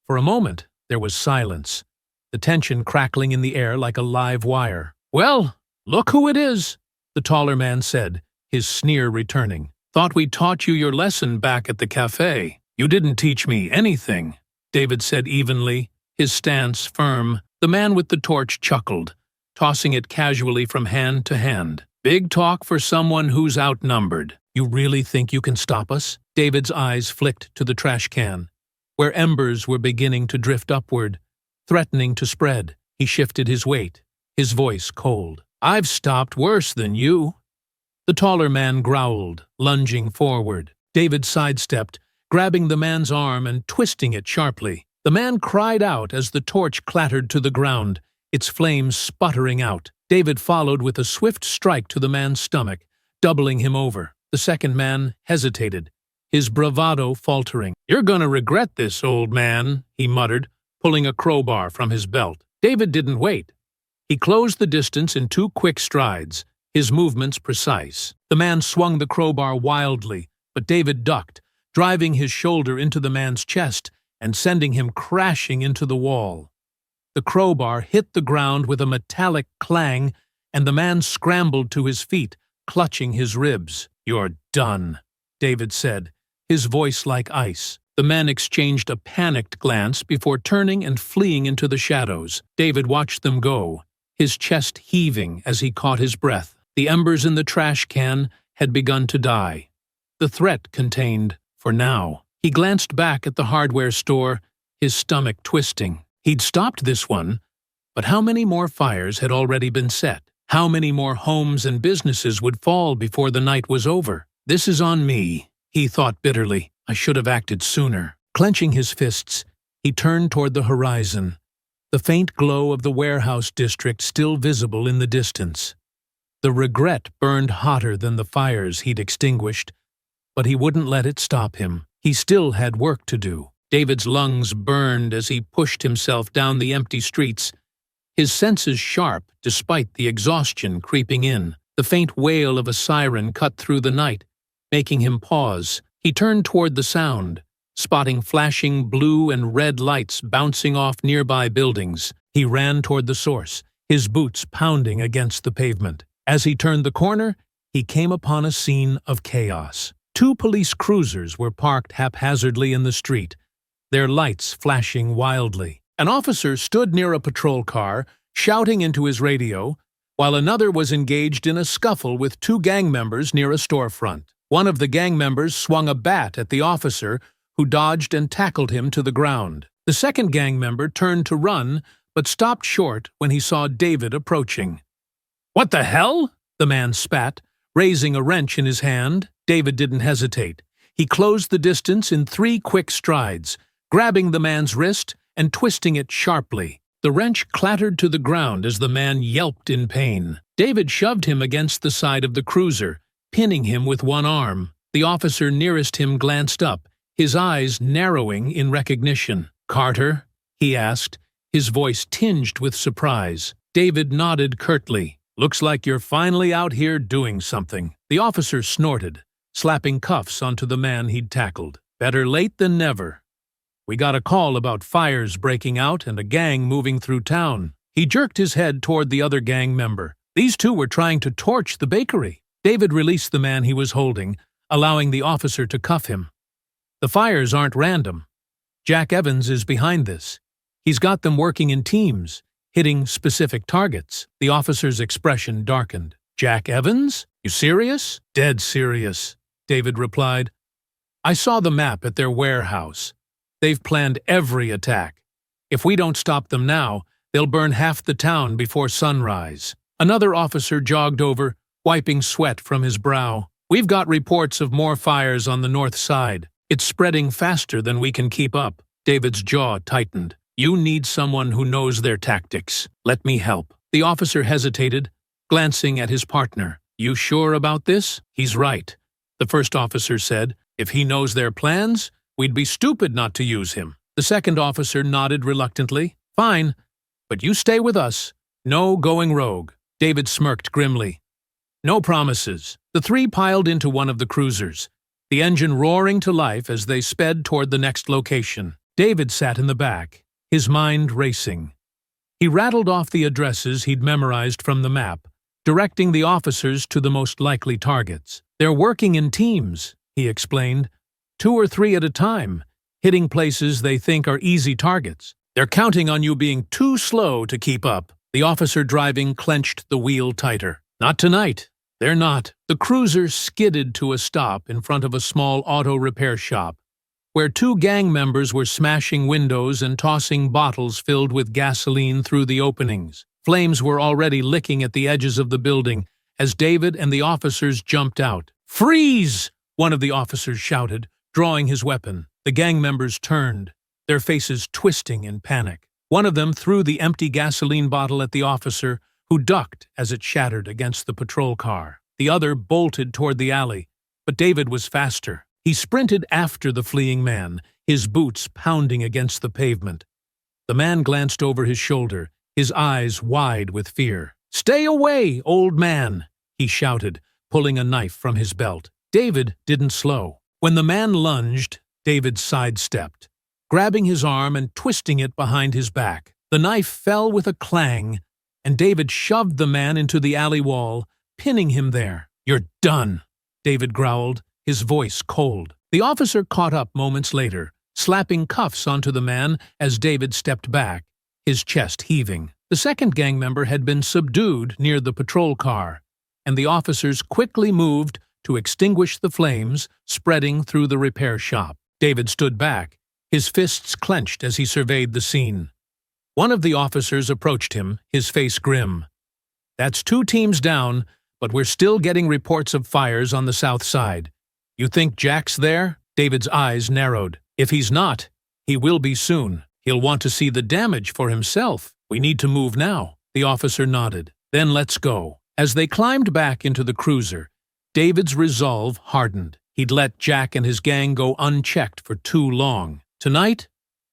Speaker 1: For a moment, there was silence, the tension crackling in the air like a live wire. "Well, look who it is," the taller man said, his sneer returning. "Thought we taught you your lesson back at the cafe." "You didn't teach me anything," David said evenly, his stance firm. The man with the torch chuckled, tossing it casually from hand to hand. "Big talk for someone who's outnumbered." "You really think you can stop us?" David's eyes flicked to the trash can, where embers were beginning to drift upward, threatening to spread. He shifted his weight, his voice cold. "I've stopped worse than you." The taller man growled, lunging forward. David sidestepped, grabbing the man's arm and twisting it sharply. The man cried out as the torch clattered to the ground, its flames sputtering out. David followed with a swift strike to the man's stomach, doubling him over. The second man hesitated, his bravado faltering. "You're gonna regret this, old man," he muttered, pulling a crowbar from his belt. David didn't wait. He closed the distance in 2 quick strides, his movements precise. The man swung the crowbar wildly, but David ducked, driving his shoulder into the man's chest and sending him crashing into the wall. The crowbar hit the ground with a metallic clang, and the man scrambled to his feet, clutching his ribs. "You're done," David said, his voice like ice. The men exchanged a panicked glance before turning and fleeing into the shadows. David watched them go, his chest heaving as he caught his breath. The embers in the trash can had begun to die. The threat contained, for now. He glanced back at the hardware store, his stomach twisting. He'd stopped this one, but how many more fires had already been set? How many more homes and businesses would fall before the night was over? "This is on me," he thought bitterly. "I should have acted sooner." Clenching his fists, he turned toward the horizon, the faint glow of the warehouse district still visible in the distance. The regret burned hotter than the fires he'd extinguished, but he wouldn't let it stop him. He still had work to do. David's lungs burned as he pushed himself down the empty streets, his senses sharp despite the exhaustion creeping in. The faint wail of a siren cut through the night, making him pause. He turned toward the sound, spotting flashing blue and red lights bouncing off nearby buildings. He ran toward the source, his boots pounding against the pavement. As he turned the corner, he came upon a scene of chaos. 2 police cruisers were parked haphazardly in the street, their lights flashing wildly. An officer stood near a patrol car, shouting into his radio, while another was engaged in a scuffle with 2 gang members near a storefront. One of the gang members swung a bat at the officer, who dodged and tackled him to the ground. The second gang member turned to run, but stopped short when he saw David approaching. "What the hell?" the man spat, raising a wrench in his hand. David didn't hesitate. He closed the distance in 3 quick strides, grabbing the man's wrist and twisting it sharply. The wrench clattered to the ground as the man yelped in pain. David shoved him against the side of the cruiser, pinning him with one arm. The officer nearest him glanced up, his eyes narrowing in recognition. "Carter?" he asked, his voice tinged with surprise. David nodded curtly. "Looks like you're finally out here doing something." The officer snorted, slapping cuffs onto the man he'd tackled. "Better late than never. We got a call about fires breaking out and a gang moving through town." He jerked his head toward the other gang member. These two were trying to torch the bakery. David released the man he was holding, allowing the officer to cuff him. The fires aren't random. Jack Evans is behind this. He's got them working in teams, hitting specific targets. The officer's expression darkened. Jack Evans? You serious? Dead serious, David replied. I saw the map at their warehouse. They've planned every attack. If we don't stop them now, they'll burn half the town before sunrise. Another officer jogged over, wiping sweat from his brow. We've got reports of more fires on the north side. It's spreading faster than we can keep up. David's jaw tightened. You need someone who knows their tactics. Let me help. The officer hesitated, glancing at his partner. You sure about this? He's right, the first officer said. If he knows their plans, we'd be stupid not to use him. The second officer nodded reluctantly. Fine, but you stay with us. No going rogue. David smirked grimly. No promises. The three piled into one of the cruisers, the engine roaring to life as they sped toward the next location. David sat in the back, his mind racing. He rattled off the addresses he'd memorized from the map, directing the officers to the most likely targets. They're working in teams, he explained, 2 or 3 at a time, hitting places they think are easy targets. They're counting on you being too slow to keep up. The officer driving clenched the wheel tighter. Not tonight. They're not. The cruiser skidded to a stop in front of a small auto repair shop, where 2 gang members were smashing windows and tossing bottles filled with gasoline through the openings. Flames were already licking at the edges of the building as David and the officers jumped out. Freeze! One of the officers shouted, drawing his weapon. The gang members turned, their faces twisting in panic. One of them threw the empty gasoline bottle at the officer, who ducked as it shattered against the patrol car. The other bolted toward the alley, but David was faster. He sprinted after the fleeing man, his boots pounding against the pavement. The man glanced over his shoulder, his eyes wide with fear. "Stay away, old man!" he shouted, pulling a knife from his belt. David didn't slow. When the man lunged, David sidestepped, grabbing his arm and twisting it behind his back. The knife fell with a clang, and David shoved the man into the alley wall, pinning him there. "You're done," David growled, his voice cold. The officer caught up moments later, slapping cuffs onto the man as David stepped back, his chest heaving. The second gang member had been subdued near the patrol car, and the officers quickly moved to extinguish the flames spreading through the repair shop. David stood back, his fists clenched as he surveyed the scene. One of the officers approached him, his face grim. "That's 2 teams down, but we're still getting reports of fires on the south side. You think Jack's there?" David's eyes narrowed. "If he's not, he will be soon. He'll want to see the damage for himself. We need to move now." The officer nodded. "Then let's go." As they climbed back into the cruiser, David's resolve hardened. He'd let Jack and his gang go unchecked for too long. Tonight,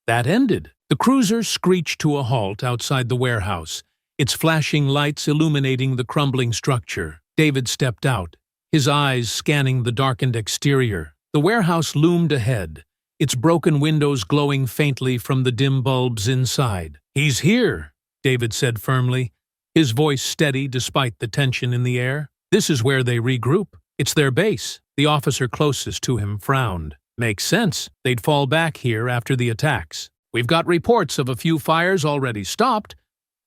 Speaker 1: that ended. The cruiser screeched to a halt outside the warehouse, its flashing lights illuminating the crumbling structure. David stepped out, his eyes scanning the darkened exterior. The warehouse loomed ahead, its broken windows glowing faintly from the dim bulbs inside. "He's here," David said firmly, his voice steady despite the tension in the air. "This is where they regroup. It's their base." The officer closest to him frowned. "Makes sense. They'd fall back here after the attacks. We've got reports of a few fires already stopped,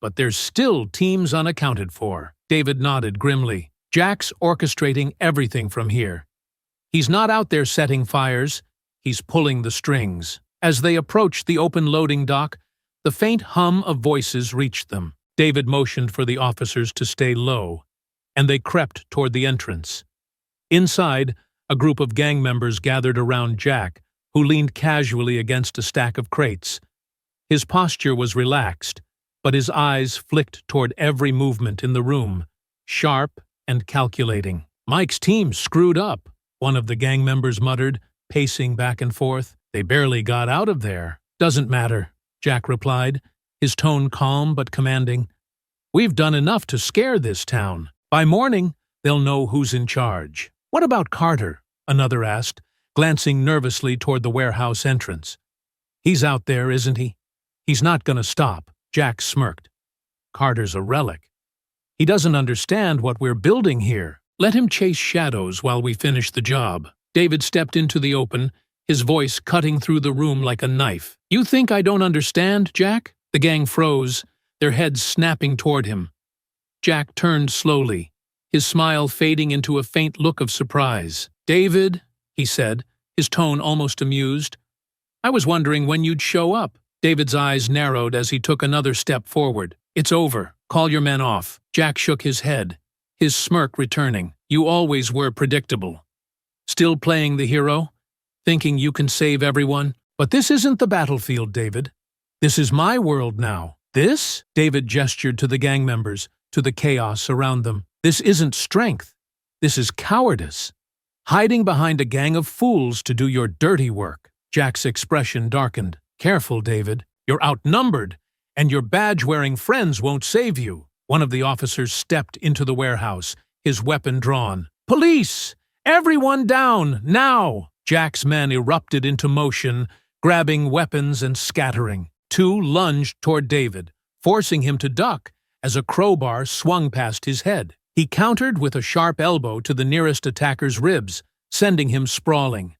Speaker 1: but there's still teams unaccounted for." David nodded grimly. "Jack's orchestrating everything from here. He's not out there setting fires, he's pulling the strings." As they approached the open loading dock, the faint hum of voices reached them. David motioned for the officers to stay low, and they crept toward the entrance. Inside, a group of gang members gathered around Jack, who leaned casually against a stack of crates. His posture was relaxed, but his eyes flicked toward every movement in the room, sharp and calculating. "Mike's team screwed up," one of the gang members muttered, pacing back and forth. "They barely got out of there." "Doesn't matter," Jack replied, his tone calm but commanding. "We've done enough to scare this town. By morning, they'll know who's in charge." "What about Carter?" another asked, glancing nervously toward the warehouse entrance. "He's out there, isn't he? He's not going to stop." Jack smirked. Carter's a relic. He doesn't understand what we're building here. Let him chase shadows while we finish the job." David stepped into the open, his voice cutting through the room like a knife. "You think I don't understand, Jack?" The gang froze, their heads snapping toward him. Jack turned slowly, his smile fading into a faint look of surprise. "David," he said, his tone almost amused, "I was wondering when you'd show up." David's eyes narrowed as he took another step forward. "It's over. Call your men off." Jack shook his head, his smirk returning. "You always were predictable. Still playing the hero? Thinking you can save everyone? But this isn't the battlefield, David. This is my world now. This?" David gestured to the gang members, to the chaos around them. "This isn't strength. This is cowardice. Hiding behind a gang of fools to do your dirty work." Jack's expression darkened. "Careful, David. You're outnumbered, and your badge-wearing friends won't save you." One of the officers stepped into the warehouse, his weapon drawn. "Police! Everyone down, now!" Jack's men erupted into motion, grabbing weapons and scattering. Two lunged toward David, forcing him to duck as a crowbar swung past his head. He countered with a sharp elbow to the nearest attacker's ribs, sending him sprawling.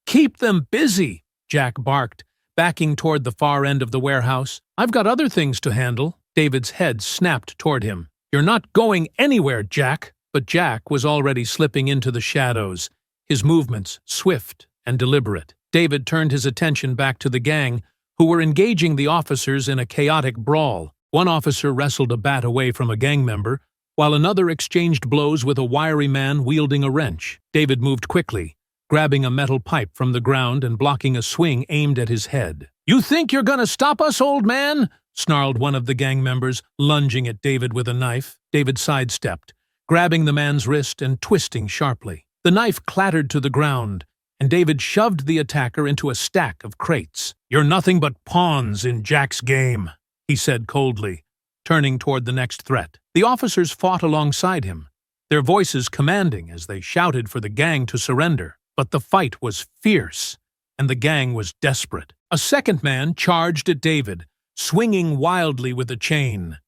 Speaker 1: "Keep them busy," Jack barked, backing toward the far end of the warehouse. "I've got other things to handle." David's head snapped toward him. "You're not going anywhere, Jack." But Jack was already slipping into the shadows, his movements swift and deliberate. David turned his attention back to the gang, who were engaging the officers in a chaotic brawl. One officer wrestled a bat away from a gang member, while another exchanged blows with a wiry man wielding a wrench. David moved quickly, grabbing a metal pipe from the ground and blocking a swing aimed at his head. "You think you're gonna stop us, old man?" snarled one of the gang members, lunging at David with a knife. David sidestepped, grabbing the man's wrist and twisting sharply. The knife clattered to the ground, and David shoved the attacker into a stack of crates. "You're nothing but pawns in Jack's game," he said coldly, turning toward the next threat. The officers fought alongside him, their voices commanding as they shouted for the gang to surrender. But the fight was fierce, and the gang was desperate. A second man charged at David, swinging wildly with a chain.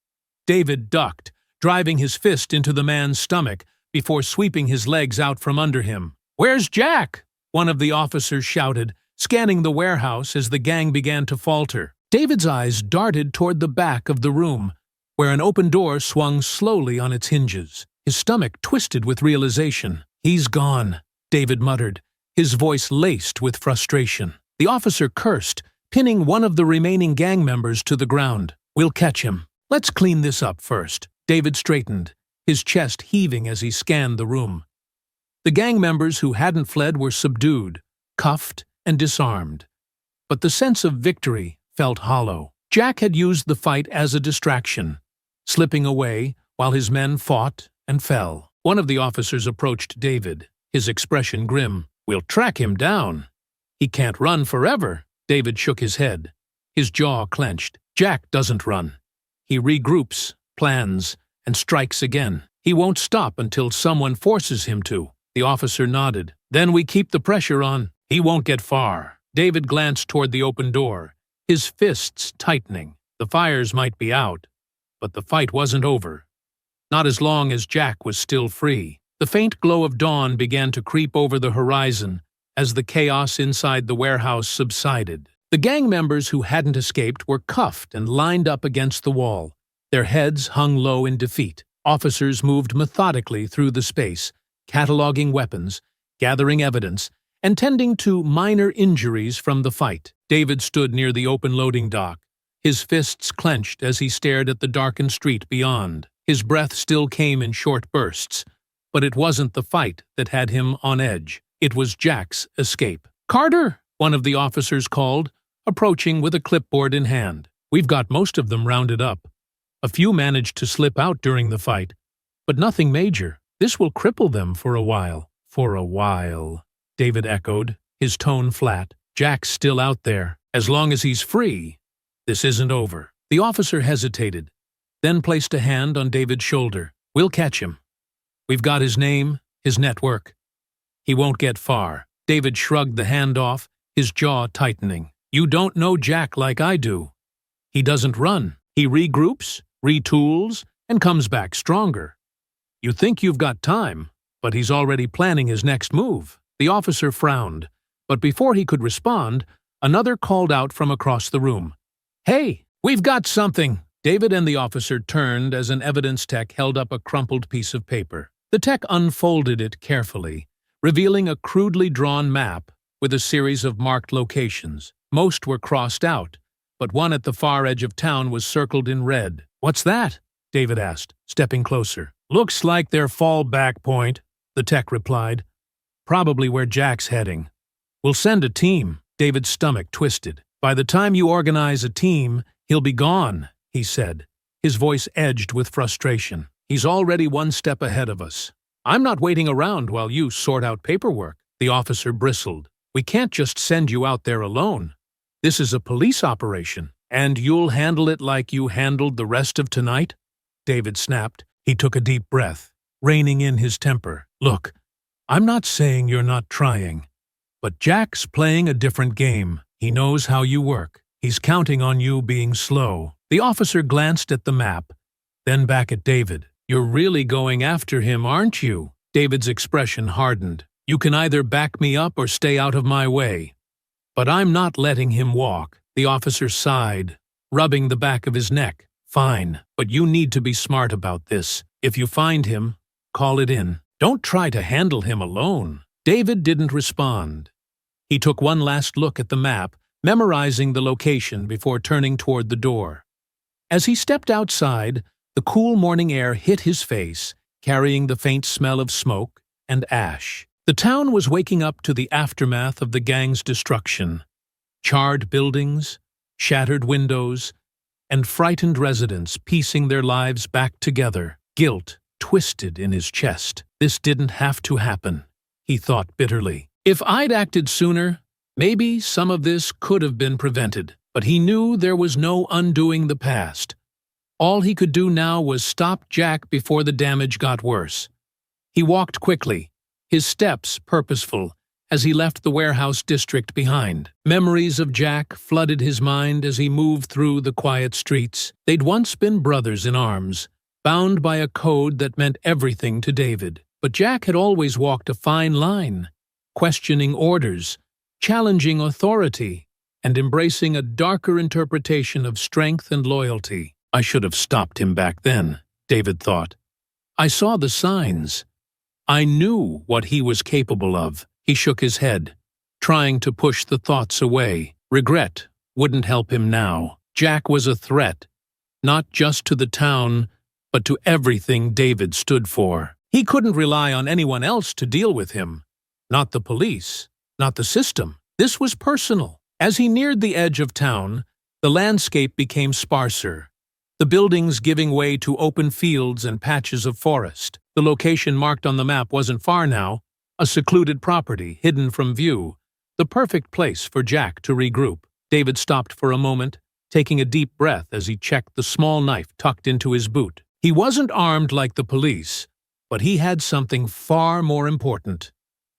Speaker 1: David ducked, driving his fist into the man's stomach before sweeping his legs out from under him. "Where's Jack?" one of the officers shouted, scanning the warehouse as the gang began to falter. David's eyes darted toward the back of the room, where an open door swung slowly on its hinges. His stomach twisted with realization. "He's gone," David muttered, his voice laced with frustration. The officer cursed, pinning one of the remaining gang members to the ground. "We'll catch him. Let's clean this up first." David straightened, his chest heaving as he scanned the room. The gang members who hadn't fled were subdued, cuffed, and disarmed. But the sense of victory felt hollow. Jack had used the fight as a distraction, slipping away while his men fought and fell. One of the officers approached David, his expression grim. "We'll track him down. He can't run forever." David shook his head, his jaw clenched. "Jack doesn't run. He regroups, plans, and strikes again. He won't stop until someone forces him to." The officer nodded. "Then we keep the pressure on. He won't get far." David glanced toward the open door, his fists tightening. The fires might be out, but the fight wasn't over. Not as long as Jack was still free. The faint glow of dawn began to creep over the horizon as the chaos inside the warehouse subsided. The gang members who hadn't escaped were cuffed and lined up against the wall, their heads hung low in defeat. Officers moved methodically through the space, cataloging weapons, gathering evidence, and tending to minor injuries from the fight. David stood near the open loading dock, his fists clenched as he stared at the darkened street beyond. His breath still came in short bursts, but it wasn't the fight that had him on edge. It was Jack's escape. "Carter!" one of the officers called, approaching with a clipboard in hand. "We've got most of them rounded up. A few managed to slip out during the fight, but nothing major. This will cripple them for a while." "For a while," David echoed, his tone flat. "Jack's still out there. As long as he's free, this isn't over." The officer hesitated, then placed a hand on David's shoulder. "We'll catch him. We've got his name, his network. He won't get far." David shrugged the hand off, his jaw tightening. "You don't know Jack like I do. He doesn't run. He regroups, retools, and comes back stronger. You think you've got time, but he's already planning his next move. The officer frowned, but before he could respond, another called out from across the room. "Hey, we've got something!" David and the officer turned as an evidence tech held up a crumpled piece of paper. The tech unfolded it carefully, revealing a crudely drawn map with a series of marked locations. Most were crossed out, but one at the far edge of town was circled in red. "What's that?" David asked, stepping closer. "Looks like their fallback point," the tech replied. "Probably where Jack's heading. We'll send a team." David's stomach twisted. "By the time you organize a team, he'll be gone," he said, his voice edged with frustration. "He's already one step ahead of us. I'm not waiting around while you sort out paperwork." The officer bristled. "We can't just send you out there alone. This is a police operation, and you'll handle it like you handled the rest of tonight?" David snapped. He took a deep breath, reining in his temper. "Look, I'm not saying you're not trying, but Jack's playing a different game. He knows how you work. He's counting on you being slow." The officer glanced at the map, then back at David. "You're really going after him, aren't you?" David's expression hardened. "You can either back me up or stay out of my way. But I'm not letting him walk." The officer sighed, rubbing the back of his neck. "Fine, but you need to be smart about this. If you find him, call it in. Don't try to handle him alone." David didn't respond. He took one last look at the map, memorizing the location before turning toward the door. As he stepped outside, the cool morning air hit his face, carrying the faint smell of smoke and ash. The town was waking up to the aftermath of the gang's destruction. Charred buildings, shattered windows, and frightened residents piecing their lives back together. Guilt twisted in his chest. This didn't have to happen, he thought bitterly. If I'd acted sooner, maybe some of this could have been prevented. But he knew there was no undoing the past. All he could do now was stop Jack before the damage got worse. He walked quickly, his steps purposeful, as he left the warehouse district behind. Memories of Jack flooded his mind as he moved through the quiet streets. They'd once been brothers in arms, bound by a code that meant everything to David. But Jack had always walked a fine line, questioning orders, challenging authority, and embracing a darker interpretation of strength and loyalty. "I should have stopped him back then," David thought. "I saw the signs. I knew what he was capable of." He shook his head, trying to push the thoughts away. Regret wouldn't help him now. Jack was a threat, not just to the town, but to everything David stood for. He couldn't rely on anyone else to deal with him. Not the police, not the system. This was personal. As he neared the edge of town, the landscape became sparser, the buildings giving way to open fields and patches of forest. The location marked on the map wasn't far now, a secluded property hidden from view, the perfect place for Jack to regroup. David stopped for a moment, taking a deep breath as he checked the small knife tucked into his boot. He wasn't armed like the police, but he had something far more important: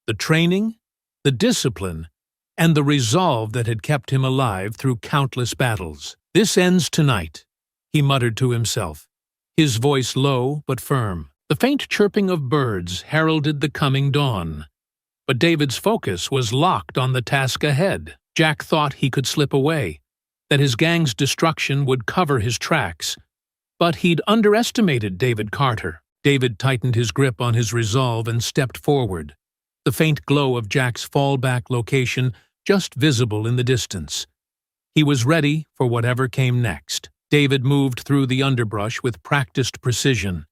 Speaker 1: the training, the discipline, and the resolve that had kept him alive through countless battles. "This ends tonight," he muttered to himself, his voice low but firm. The faint chirping of birds heralded the coming dawn. But David's focus was locked on the task ahead. Jack thought he could slip away, that his gang's destruction would cover his tracks. But he'd underestimated David Carter. David tightened his grip on his resolve and stepped forward, the faint glow of Jack's fallback location just visible in the distance. He was ready for whatever came next. David moved through the underbrush with practiced precision,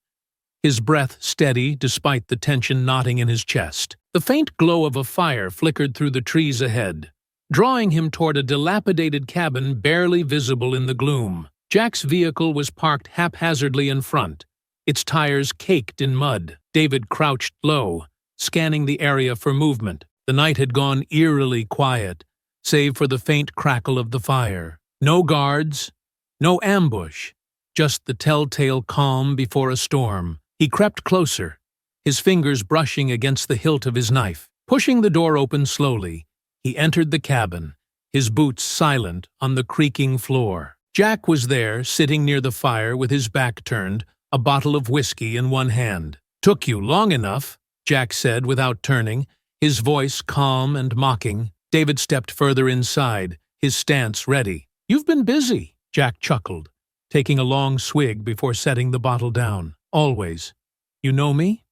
Speaker 1: his breath steady despite the tension knotting in his chest. The faint glow of a fire flickered through the trees ahead, drawing him toward a dilapidated cabin barely visible in the gloom. Jack's vehicle was parked haphazardly in front, its tires caked in mud. David crouched low, scanning the area for movement. The night had gone eerily quiet, save for the faint crackle of the fire. No guards, no ambush, just the telltale calm before a storm. He crept closer, his fingers brushing against the hilt of his knife. Pushing the door open slowly, he entered the cabin, his boots silent on the creaking floor. Jack was there, sitting near the fire with his back turned, a bottle of whiskey in one hand. "Took you long enough," Jack said without turning, his voice calm and mocking. David stepped further inside, his stance ready. "You've been busy," Jack chuckled, taking a long swig before setting the bottle down. "Always. You know me?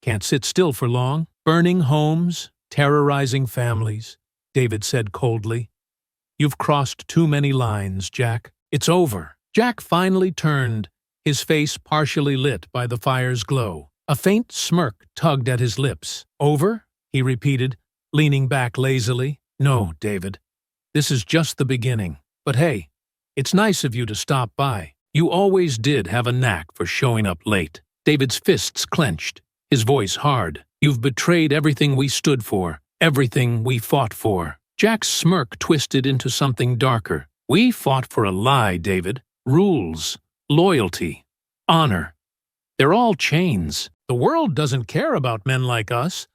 Speaker 1: Can't sit still for long. Burning homes, terrorizing families," David said coldly. "You've crossed too many lines, Jack. It's over." Jack finally turned, his face partially lit by the fire's glow. A faint smirk tugged at his lips. "Over?" he repeated, leaning back lazily. "No, David. This is just the beginning. But hey, it's nice of you to stop by. You always did have a knack for showing up late." David's fists clenched, his voice hard. "You've betrayed everything we stood for, everything we fought for." Jack's smirk twisted into something darker. "We fought for a lie, David. Rules, loyalty, honor. They're all chains. The world doesn't care about men like us.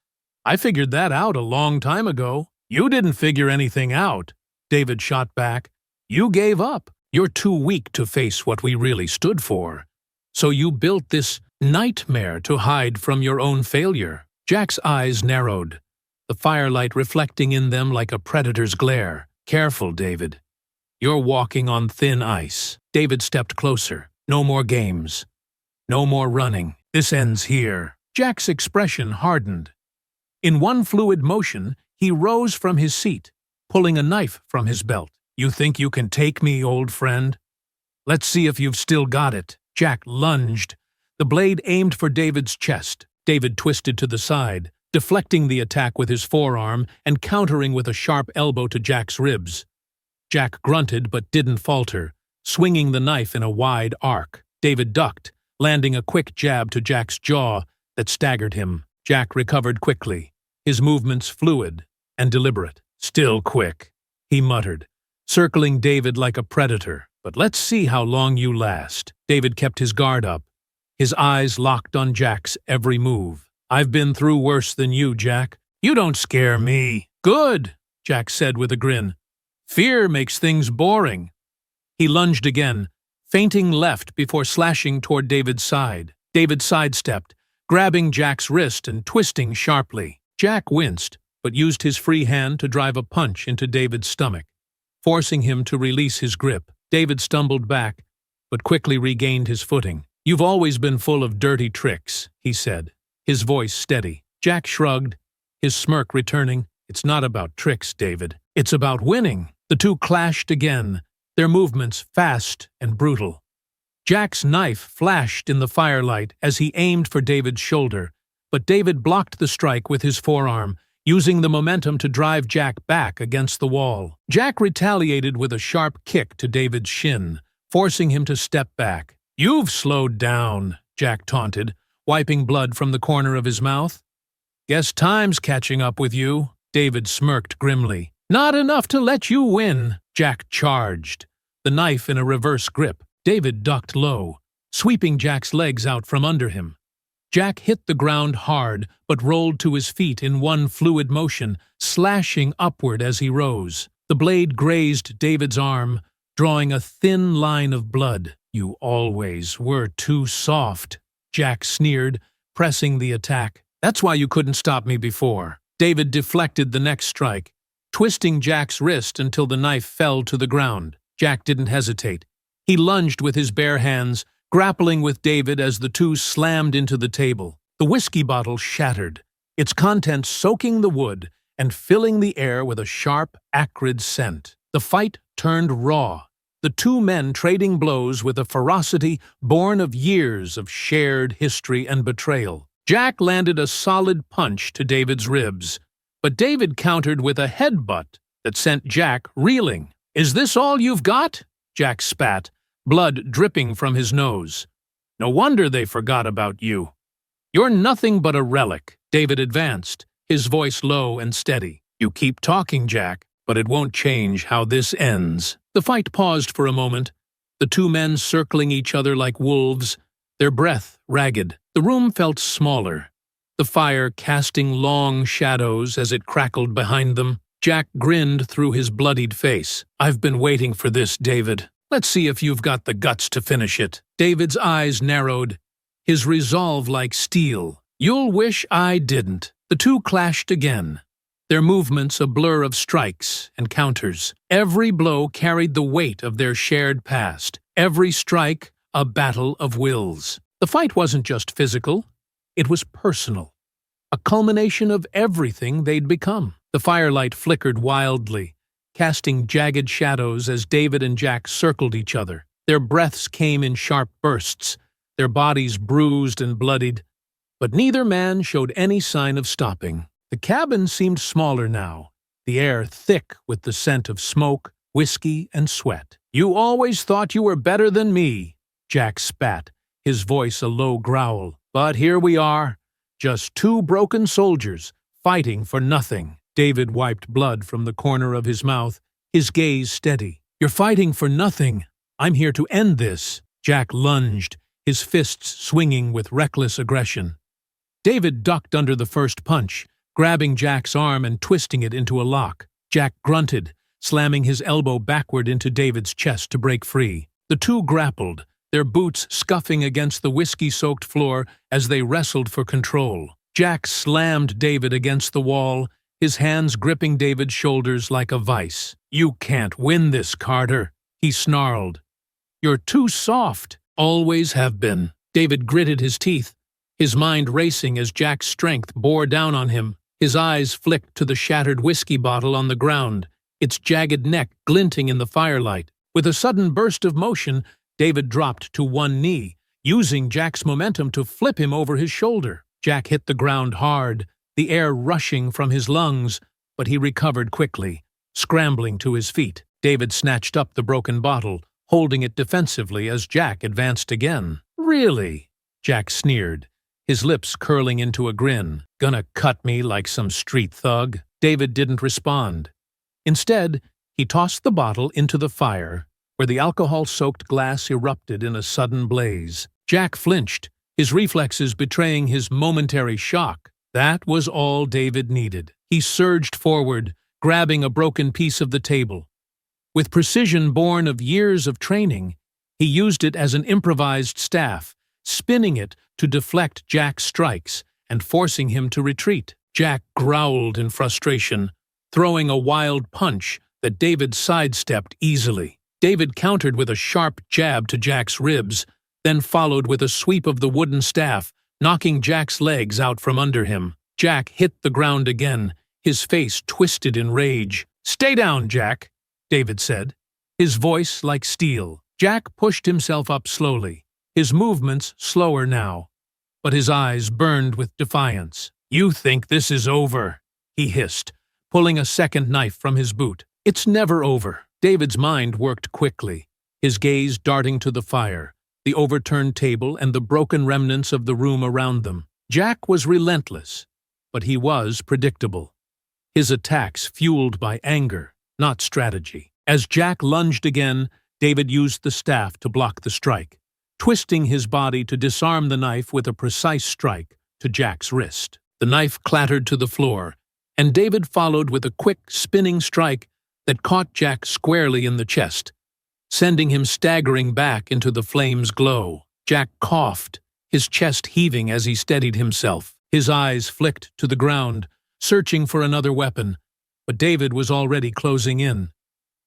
Speaker 1: I figured that out a long time ago." "You didn't figure anything out," David shot back. "You gave up. You're too weak to face what we really stood for. So you built this nightmare to hide from your own failure." Jack's eyes narrowed, the firelight reflecting in them like a predator's glare. "Careful, David. You're walking on thin ice." David stepped closer. "No more games. No more running. This ends here." Jack's expression hardened. In one fluid motion, he rose from his seat, pulling a knife from his belt. "You think you can take me, old friend? Let's see if you've still got it." Jack lunged. The blade aimed for David's chest. David twisted to the side, deflecting the attack with his forearm and countering with a sharp elbow to Jack's ribs. Jack grunted but didn't falter, swinging the knife in a wide arc. David ducked, landing a quick jab to Jack's jaw that staggered him. Jack recovered quickly, his movements fluid and deliberate. "Still quick," he muttered, circling David like a predator. "But let's see how long you last." David kept his guard up, his eyes locked on Jack's every move. "I've been through worse than you, Jack. You don't scare me." "Good," Jack said with a grin. "Fear makes things boring." He lunged again, feinting left before slashing toward David's side. David sidestepped, grabbing Jack's wrist and twisting sharply. Jack winced, but used his free hand to drive a punch into David's stomach, forcing him to release his grip. David stumbled back, but quickly regained his footing. "You've always been full of dirty tricks," he said, his voice steady. Jack shrugged, his smirk returning. "It's not about tricks, David. It's about winning." The two clashed again, their movements fast and brutal. Jack's knife flashed in the firelight as he aimed for David's shoulder, but David blocked the strike with his forearm, using the momentum to drive Jack back against the wall. Jack retaliated with a sharp kick to David's shin, forcing him to step back. "You've slowed down," Jack taunted, wiping blood from the corner of his mouth. "Guess time's catching up with you." David smirked grimly. "Not enough to let you win." Jack charged, the knife in a reverse grip. David ducked low, sweeping Jack's legs out from under him. Jack hit the ground hard, but rolled to his feet in one fluid motion, slashing upward as he rose. The blade grazed David's arm, drawing a thin line of blood. "You always were too soft," Jack sneered, pressing the attack. "That's why you couldn't stop me before." David deflected the next strike, twisting Jack's wrist until the knife fell to the ground. Jack didn't hesitate. He lunged with his bare hands, grappling with David as the two slammed into the table. The whiskey bottle shattered, its contents soaking the wood and filling the air with a sharp, acrid scent. The fight turned raw, the two men trading blows with a ferocity born of years of shared history and betrayal. Jack landed a solid punch to David's ribs, but David countered with a headbutt that sent Jack reeling. "Is this all you've got?" Jack spat, blood dripping from his nose. "No wonder they forgot about you. You're nothing but a relic." David advanced, his voice low and steady. "You keep talking, Jack, but it won't change how this ends." The fight paused for a moment, the two men circling each other like wolves, their breath ragged. The room felt smaller, the fire casting long shadows as it crackled behind them. Jack grinned through his bloodied face. "I've been waiting for this, David. Let's see if you've got the guts to finish it." David's eyes narrowed, his resolve like steel. "You'll wish I didn't." The two clashed again, their movements a blur of strikes and counters. Every blow carried the weight of their shared past, every strike a battle of wills. The fight wasn't just physical, it was personal, a culmination of everything they'd become. The firelight flickered wildly, casting jagged shadows as David and Jack circled each other. Their breaths came in sharp bursts, their bodies bruised and bloodied, but neither man showed any sign of stopping. The cabin seemed smaller now, the air thick with the scent of smoke, whiskey, and sweat. "You always thought you were better than me," Jack spat, his voice a low growl. "But here we are, just two broken soldiers, fighting for nothing." David wiped blood from the corner of his mouth, his gaze steady. "You're fighting for nothing. I'm here to end this." Jack lunged, his fists swinging with reckless aggression. David ducked under the first punch, grabbing Jack's arm and twisting it into a lock. Jack grunted, slamming his elbow backward into David's chest to break free. The two grappled, their boots scuffing against the whiskey-soaked floor as they wrestled for control. Jack slammed David against the wall, his hands gripping David's shoulders like a vice. "You can't win this, Carter," he snarled. "You're too soft." "Always have been." David gritted his teeth, his mind racing as Jack's strength bore down on him. His eyes flicked to the shattered whiskey bottle on the ground, its jagged neck glinting in the firelight. With a sudden burst of motion, David dropped to one knee, using Jack's momentum to flip him over his shoulder. Jack hit the ground hard, the air rushing from his lungs, but he recovered quickly, scrambling to his feet. David snatched up the broken bottle, holding it defensively as Jack advanced again. "Really?" Jack sneered, his lips curling into a grin. "Gonna cut me like some street thug?" David didn't respond. Instead, he tossed the bottle into the fire, where the alcohol-soaked glass erupted in a sudden blaze. Jack flinched, his reflexes betraying his momentary shock. That was all David needed. He surged forward, grabbing a broken piece of the table. With precision born of years of training, he used it as an improvised staff, spinning it to deflect Jack's strikes and forcing him to retreat. Jack growled in frustration, throwing a wild punch that David sidestepped easily. David countered with a sharp jab to Jack's ribs, then followed with a sweep of the wooden staff, knocking Jack's legs out from under him. Jack hit the ground again, his face twisted in rage. "Stay down, Jack," David said, his voice like steel. Jack pushed himself up slowly, his movements slower now, but his eyes burned with defiance. "You think this is over?" he hissed, pulling a second knife from his boot. "It's never over." David's mind worked quickly, his gaze darting to the fire, the overturned table and the broken remnants of the room around them. Jack was relentless, but he was predictable. His attacks fueled by anger, not strategy. As Jack lunged again, David used the staff to block the strike, twisting his body to disarm the knife with a precise strike to Jack's wrist. The knife clattered to the floor, and David followed with a quick, spinning strike that caught Jack squarely in the chest, sending him staggering back into the flame's glow. Jack coughed, his chest heaving as he steadied himself. His eyes flicked to the ground, searching for another weapon, but David was already closing in.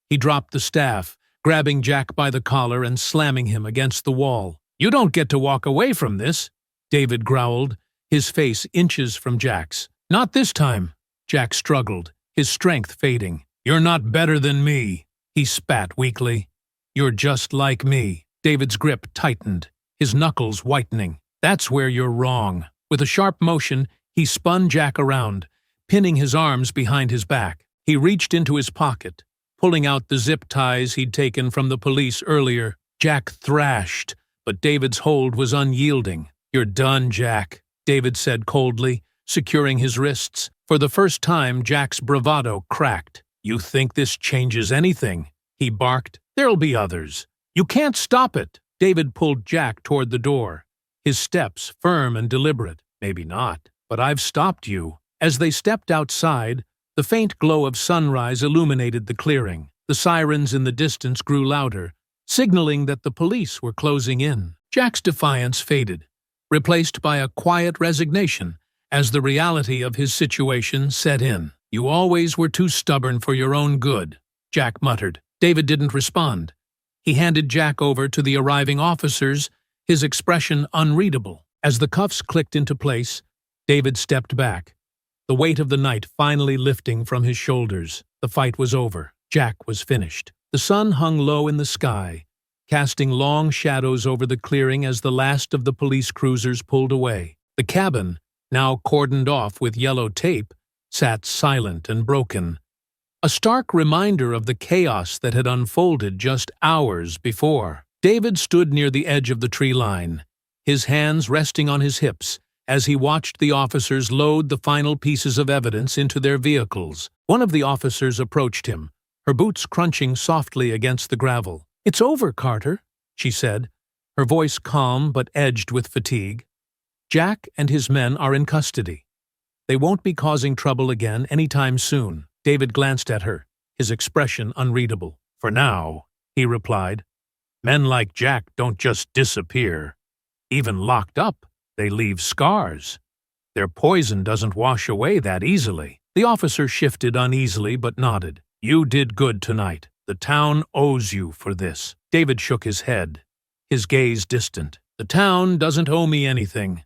Speaker 1: He dropped the staff, grabbing Jack by the collar and slamming him against the wall. "You don't get to walk away from this," David growled, his face inches from Jack's. "Not this time," Jack struggled, his strength fading. "You're not better than me," he spat weakly. "You're just like me." David's grip tightened, his knuckles whitening. "That's where you're wrong." With a sharp motion, he spun Jack around, pinning his arms behind his back. He reached into his pocket, pulling out the zip ties he'd taken from the police earlier. Jack thrashed, but David's hold was unyielding. "You're done, Jack," David said coldly, securing his wrists. For the first time, Jack's bravado cracked. "You think this changes anything?" he barked. "There'll be others. You can't stop it." David pulled Jack toward the door, his steps firm and deliberate. "Maybe not, but I've stopped you." As they stepped outside, the faint glow of sunrise illuminated the clearing. The sirens in the distance grew louder, signaling that the police were closing in. Jack's defiance faded, replaced by a quiet resignation as the reality of his situation set in. "You always were too stubborn for your own good," Jack muttered. David didn't respond. He handed Jack over to the arriving officers, his expression unreadable. As the cuffs clicked into place, David stepped back, the weight of the night finally lifting from his shoulders. The fight was over. Jack was finished. The sun hung low in the sky, casting long shadows over the clearing as the last of the police cruisers pulled away. The cabin, now cordoned off with yellow tape, sat silent and broken, a stark reminder of the chaos that had unfolded just hours before. David stood near the edge of the tree line, his hands resting on his hips, as he watched the officers load the final pieces of evidence into their vehicles. One of the officers approached him, her boots crunching softly against the gravel. "It's over, Carter," she said, her voice calm but edged with fatigue. "Jack and his men are in custody. They won't be causing trouble again anytime soon." David glanced at her, his expression unreadable. "For now," he replied. "Men like Jack don't just disappear. Even locked up, they leave scars. Their poison doesn't wash away that easily." The officer shifted uneasily but nodded. "You did good tonight. The town owes you for this." David shook his head, his gaze distant. "The town doesn't owe me anything.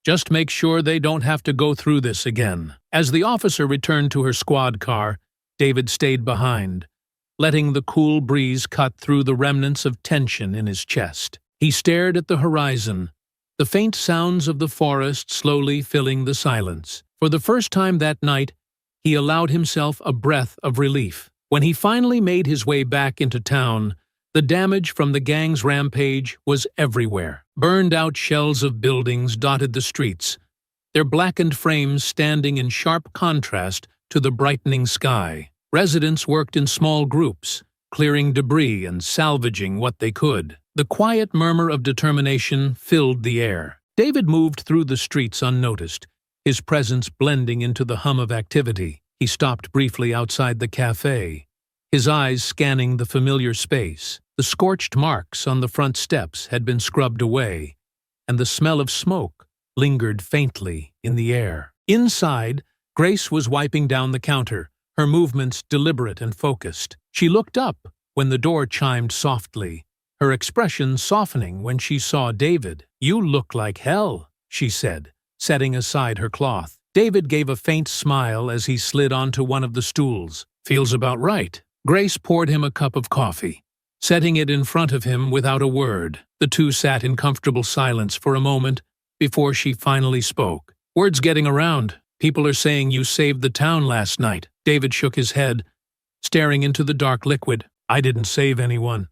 Speaker 1: Just make sure they don't have to go through this again." As the officer returned to her squad car, David stayed behind, letting the cool breeze cut through the remnants of tension in his chest. He stared at the horizon, the faint sounds of the forest slowly filling the silence. For the first time that night, he allowed himself a breath of relief. When he finally made his way back into town, the damage from the gang's rampage was everywhere. Burned-out shells of buildings dotted the streets, their blackened frames standing in sharp contrast to the brightening sky. Residents worked in small groups, clearing debris and salvaging what they could. The quiet murmur of determination filled the air. David moved through the streets unnoticed, his presence blending into the hum of activity. He stopped briefly outside the cafe, his eyes scanning the familiar space. The scorched marks on the front steps had been scrubbed away, and the smell of smoke lingered faintly in the air. Inside, Grace was wiping down the counter, her movements deliberate and focused. She looked up when the door chimed softly, her expression softening when she saw David. "You look like hell," she said, setting aside her cloth. David gave a faint smile as he slid onto one of the stools. "Feels about right." Grace poured him a cup of coffee, setting it in front of him without a word. The two sat in comfortable silence for a moment before she finally spoke. "Word's getting around. People are saying you saved the town last night." David shook his head, staring into the dark liquid. "I didn't save anyone.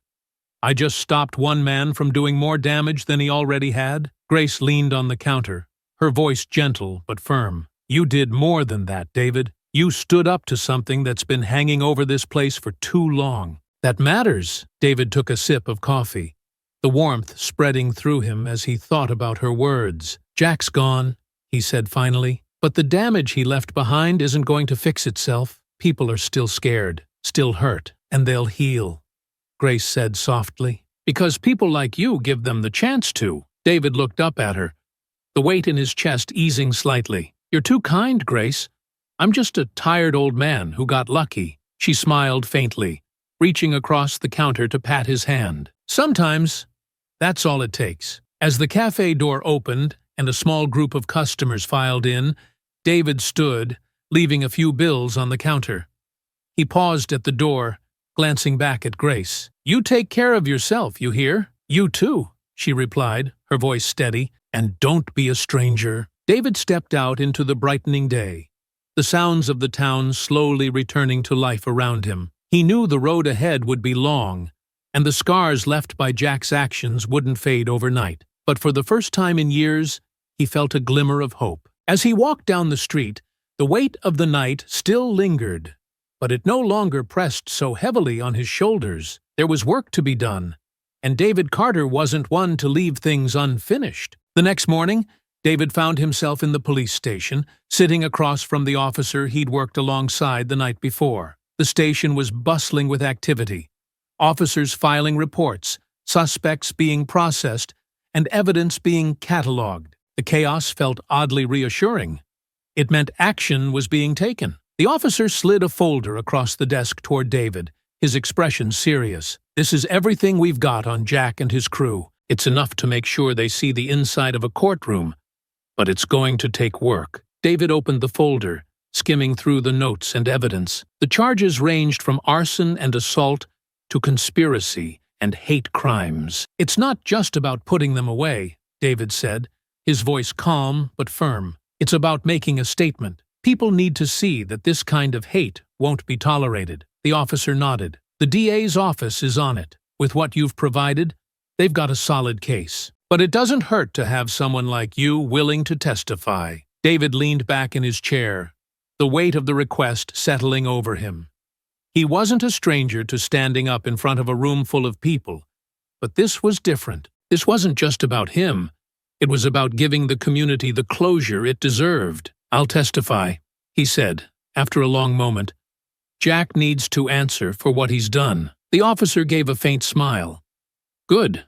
Speaker 1: I just stopped one man from doing more damage than he already had." Grace leaned on the counter, her voice gentle but firm. "You did more than that, David. You stood up to something that's been hanging over this place for too long." "That matters." David took a sip of coffee, the warmth spreading through him as he thought about her words. "Jack's gone," he said finally, "but the damage he left behind isn't going to fix itself. People are still scared, still hurt, and they'll heal," Grace said softly. "Because people like you give them the chance to." David looked up at her, the weight in his chest easing slightly. "You're too kind, Grace. I'm just a tired old man who got lucky." She smiled faintly, reaching across the counter to pat his hand. "Sometimes, that's all it takes." As the cafe door opened and a small group of customers filed in, David stood, leaving a few bills on the counter. He paused at the door, glancing back at Grace. "You take care of yourself, you hear?" "You too," she replied, her voice steady. "And don't be a stranger." David stepped out into the brightening day, the sounds of the town slowly returning to life around him. He knew the road ahead would be long, and the scars left by Jack's actions wouldn't fade overnight. But for the first time in years, he felt a glimmer of hope. As he walked down the street, the weight of the night still lingered, but it no longer pressed so heavily on his shoulders. There was work to be done, and David Carter wasn't one to leave things unfinished. The next morning, David found himself in the police station, sitting across from the officer he'd worked alongside the night before. The station was bustling with activity. officers filing reports, suspects being processed, and evidence being catalogued. The chaos felt oddly reassuring. It meant action was being taken. The officer slid a folder across the desk toward David, his expression serious. "This is everything we've got on Jack and his crew. It's enough to make sure they see the inside of a courtroom, but it's going to take work." David opened the folder, skimming through the notes and evidence. The charges ranged from arson and assault to conspiracy and hate crimes. "It's not just about putting them away," David said, his voice calm but firm. "It's about making a statement. People need to see that this kind of hate won't be tolerated." The officer nodded. "The DA's office is on it. With what you've provided, they've got a solid case. But it doesn't hurt to have someone like you willing to testify." David leaned back in his chair, the weight of the request settling over him. He wasn't a stranger to standing up in front of a room full of people, but this was different. This wasn't just about him. It was about giving the community the closure it deserved. "I'll testify," he said, after a long moment. "Jack needs to answer for what he's done." The officer gave a faint smile. "Good,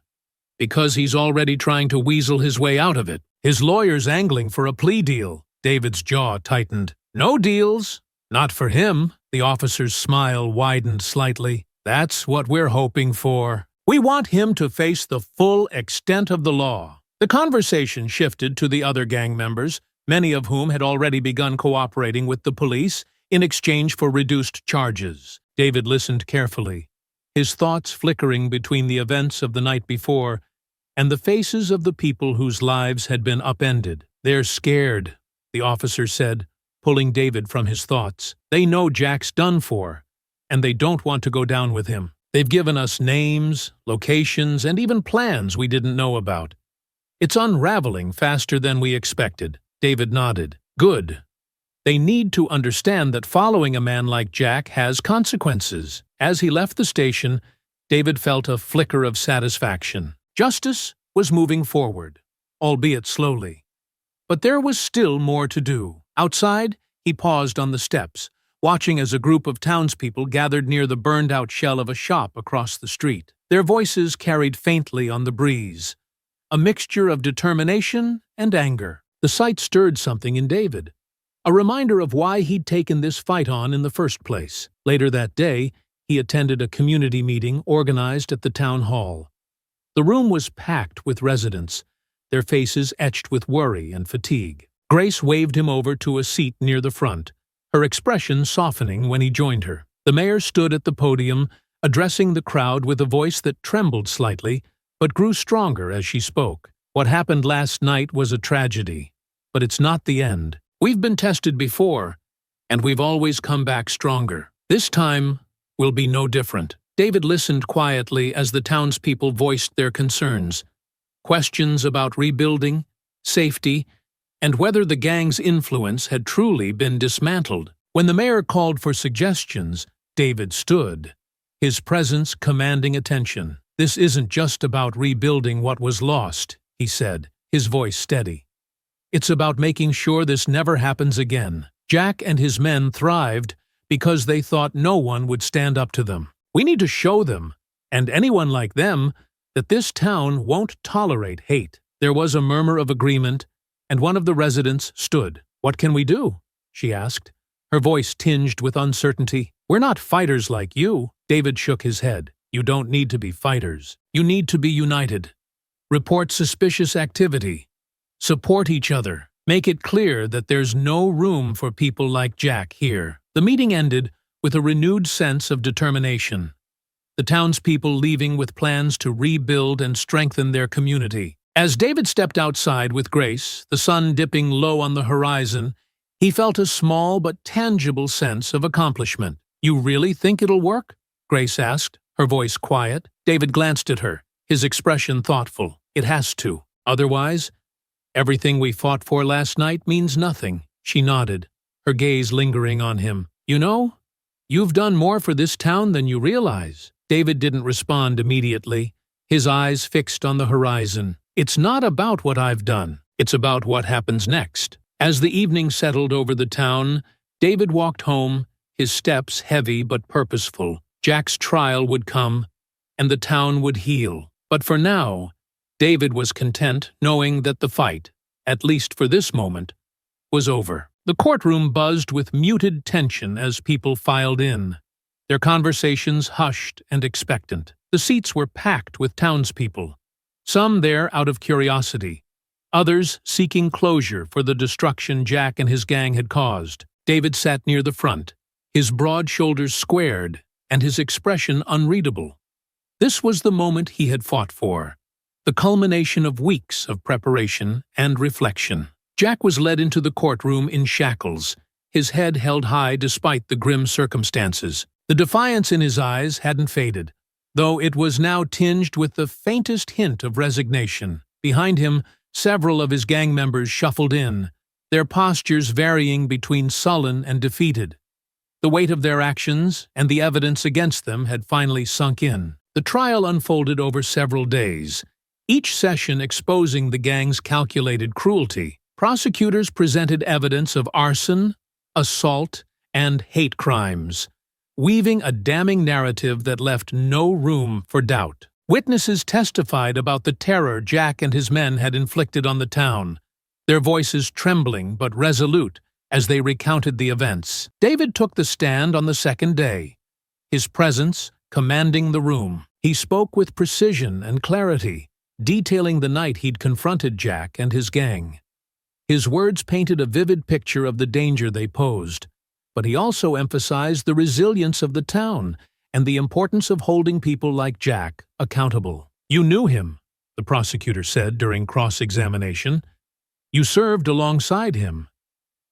Speaker 1: because he's already trying to weasel his way out of it. His lawyer's angling for a plea deal." David's jaw tightened. "No deals. Not for him." The officer's smile widened slightly. "That's what we're hoping for. We want him to face the full extent of the law." The conversation shifted to the other gang members, many of whom had already begun cooperating with the police in exchange for reduced charges. David listened carefully, his thoughts flickering between the events of the night before and the faces of the people whose lives had been upended. "They're scared," the officer said, pulling David from his thoughts. "They know Jack's done for, and they don't want to go down with him. They've given us names, locations, and even plans we didn't know about. It's unraveling faster than we expected." David nodded. "Good. They need to understand that following a man like Jack has consequences." As he left the station, David felt a flicker of satisfaction. Justice was moving forward, albeit slowly. But there was still more to do. Outside, he paused on the steps, watching as a group of townspeople gathered near the burned-out shell of a shop across the street. Their voices carried faintly on the breeze, a mixture of determination and anger. The sight stirred something in David, a reminder of why he'd taken this fight on in the first place. Later that day, he attended a community meeting organized at the town hall. The room was packed with residents, their faces etched with worry and fatigue. Grace waved him over to a seat near the front, her expression softening when he joined her. The mayor stood at the podium, addressing the crowd with a voice that trembled slightly, but grew stronger as she spoke. "What happened last night was a tragedy, but it's not the end. We've been tested before, and we've always come back stronger. This time will be no different." David listened quietly as the townspeople voiced their concerns. Questions about rebuilding, safety, and whether the gang's influence had truly been dismantled. When the mayor called for suggestions, David stood, his presence commanding attention. "This isn't just about rebuilding what was lost," he said, his voice steady. "It's about making sure this never happens again. Jack and his men thrived because they thought no one would stand up to them. We need to show them, and anyone like them, that this town won't tolerate hate." There was a murmur of agreement, and one of the residents stood. "What can we do?" she asked, her voice tinged with uncertainty. "We're not fighters like you." David shook his head. "You don't need to be fighters. You need to be united. Report suspicious activity. Support each other. Make it clear that there's no room for people like Jack here." The meeting ended with a renewed sense of determination, the townspeople leaving with plans to rebuild and strengthen their community. As David stepped outside with Grace, the sun dipping low on the horizon, he felt a small but tangible sense of accomplishment. "You really think it'll work?" Grace asked, her voice quiet. David glanced at her, his expression thoughtful. "It has to. Otherwise, everything we fought for last night means nothing." She nodded, her gaze lingering on him. "You know, you've done more for this town than you realize." David didn't respond immediately, his eyes fixed on the horizon. "It's not about what I've done. It's about what happens next." As the evening settled over the town, David walked home, his steps heavy but purposeful. Jack's trial would come, and the town would heal. But for now, David was content knowing that the fight, at least for this moment, was over. The courtroom buzzed with muted tension as people filed in, their conversations hushed and expectant. The seats were packed with townspeople, some there out of curiosity, others seeking closure for the destruction Jack and his gang had caused. David sat near the front, his broad shoulders squared and his expression unreadable. This was the moment he had fought for, the culmination of weeks of preparation and reflection. Jack was led into the courtroom in shackles, his head held high despite the grim circumstances. The defiance in his eyes hadn't faded, though it was now tinged with the faintest hint of resignation. Behind him, several of his gang members shuffled in, their postures varying between sullen and defeated. The weight of their actions and the evidence against them had finally sunk in. The trial unfolded over several days, each session exposing the gang's calculated cruelty. Prosecutors presented evidence of arson, assault, and hate crimes, weaving a damning narrative that left no room for doubt. Witnesses testified about the terror Jack and his men had inflicted on the town, their voices trembling but resolute as they recounted the events. David took the stand on the second day, his presence commanding the room. He spoke with precision and clarity, detailing the night he'd confronted Jack and his gang. His words painted a vivid picture of the danger they posed, but he also emphasized the resilience of the town and the importance of holding people like Jack accountable. "You knew him," the prosecutor said during cross-examination. "You served alongside him.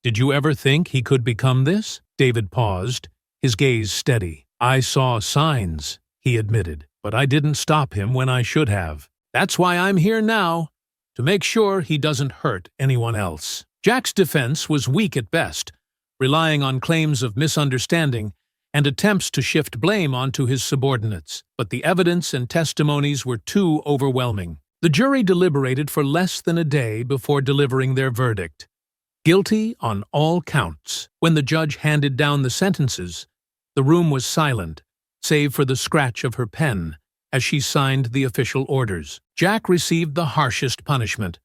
Speaker 1: Did you ever think he could become this?" David paused, his gaze steady. "I saw signs," he admitted, "but I didn't stop him when I should have. That's why I'm here now, to make sure he doesn't hurt anyone else." Jack's defense was weak at best, relying on claims of misunderstanding and attempts to shift blame onto his subordinates. But the evidence and testimonies were too overwhelming. The jury deliberated for less than a day before delivering their verdict. Guilty on all counts. When the judge handed down the sentences, the room was silent, save for the scratch of her pen as she signed the official orders. Jack received the harshest punishment,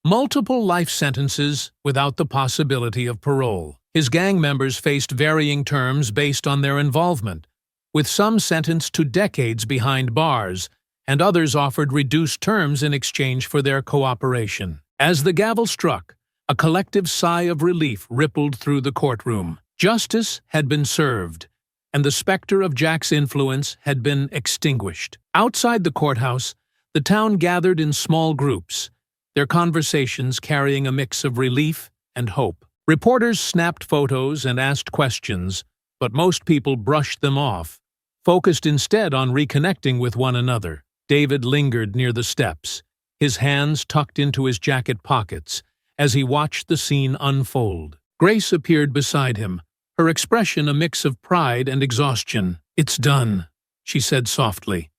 Speaker 1: multiple life sentences without the possibility of parole. His gang members faced varying terms based on their involvement, with some sentenced to decades behind bars, and others offered reduced terms in exchange for their cooperation. As the gavel struck, a collective sigh of relief rippled through the courtroom. Justice had been served, and the specter of Jack's influence had been extinguished. Outside the courthouse, the town gathered in small groups, their conversations carrying a mix of relief and hope. Reporters snapped photos and asked questions, but most people brushed them off, focused instead on reconnecting with one another. David lingered near the steps, his hands tucked into his jacket pockets, as he watched the scene unfold. Grace appeared beside him, her expression a mix of pride and exhaustion. "It's done," she said softly.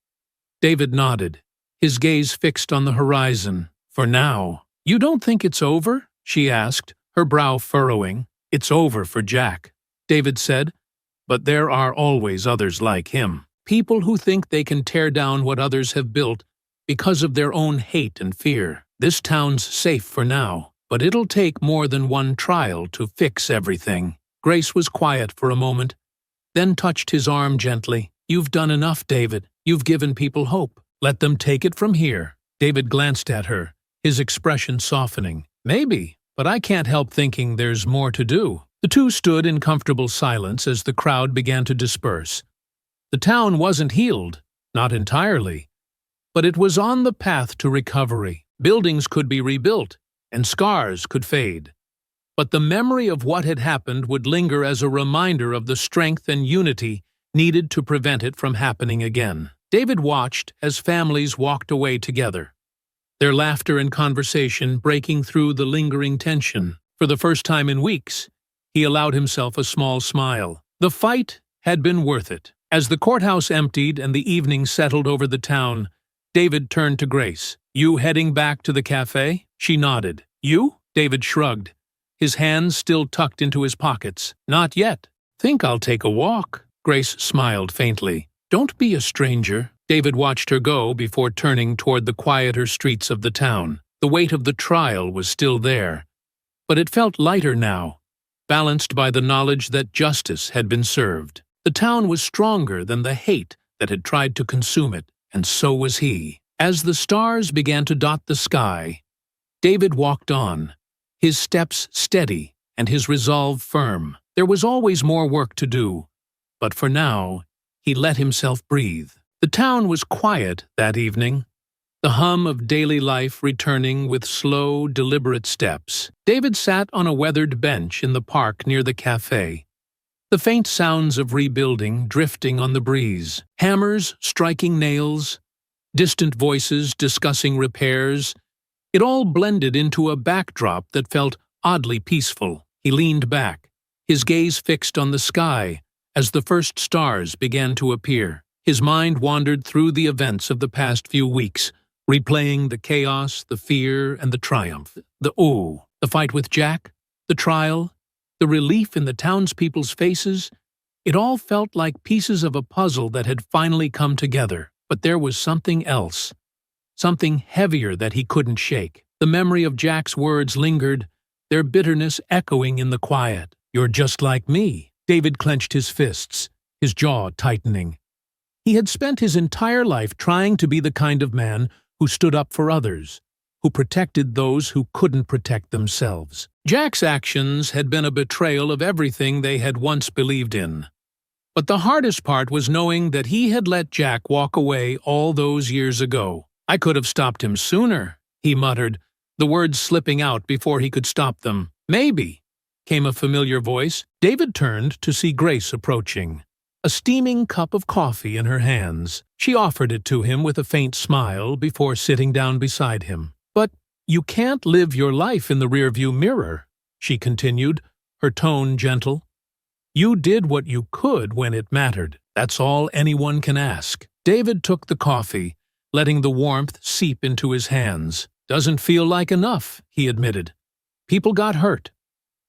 Speaker 1: David nodded, his gaze fixed on the horizon. "For now." "You don't think it's over?" she asked, her brow furrowing. "It's over for Jack," David said, "but there are always others like him. People who think they can tear down what others have built because of their own hate and fear. This town's safe for now, but it'll take more than one trial to fix everything." Grace was quiet for a moment, then touched his arm gently. "You've done enough, David. You've given people hope. Let them take it from here." David glanced at her, his expression softening. "Maybe, but I can't help thinking there's more to do." The two stood in comfortable silence as the crowd began to disperse. The town wasn't healed, not entirely, but it was on the path to recovery. Buildings could be rebuilt, and scars could fade. But the memory of what had happened would linger as a reminder of the strength and unity needed to prevent it from happening again. David watched as families walked away together, their laughter and conversation breaking through the lingering tension. For the first time in weeks, he allowed himself a small smile. The fight had been worth it. As the courthouse emptied and the evening settled over the town, David turned to Grace. "You heading back to the cafe?" She nodded. "You?" David shrugged, his hands still tucked into his pockets. "Not yet. Think I'll take a walk." Grace smiled faintly. "Don't be a stranger." David watched her go before turning toward the quieter streets of the town. The weight of the trial was still there, but it felt lighter now, balanced by the knowledge that justice had been served. The town was stronger than the hate that had tried to consume it, and so was he. As the stars began to dot the sky, David walked on, his steps steady and his resolve firm. There was always more work to do, but for now, he let himself breathe. The town was quiet that evening, the hum of daily life returning with slow, deliberate steps. David sat on a weathered bench in the park near the cafe, the faint sounds of rebuilding drifting on the breeze, hammers striking nails, distant voices discussing repairs. It all blended into a backdrop that felt oddly peaceful. He leaned back, his gaze fixed on the sky as the first stars began to appear. His mind wandered through the events of the past few weeks, replaying the chaos, the fear, and the triumph. The fight with Jack, the trial, the relief in the townspeople's faces. It all felt like pieces of a puzzle that had finally come together. But there was something else, something heavier that he couldn't shake. The memory of Jack's words lingered, their bitterness echoing in the quiet. "You're just like me." David clenched his fists, his jaw tightening. He had spent his entire life trying to be the kind of man who stood up for others, who protected those who couldn't protect themselves. Jack's actions had been a betrayal of everything they had once believed in. But the hardest part was knowing that he had let Jack walk away all those years ago. "I could have stopped him sooner," he muttered, the words slipping out before he could stop them. "Maybe," came a familiar voice. David turned to see Grace approaching, a steaming cup of coffee in her hands. She offered it to him with a faint smile before sitting down beside him. "But you can't live your life in the rearview mirror," she continued, her tone gentle. "You did what you could when it mattered. That's all anyone can ask." David took the coffee, letting the warmth seep into his hands. "Doesn't feel like enough," he admitted. "People got hurt.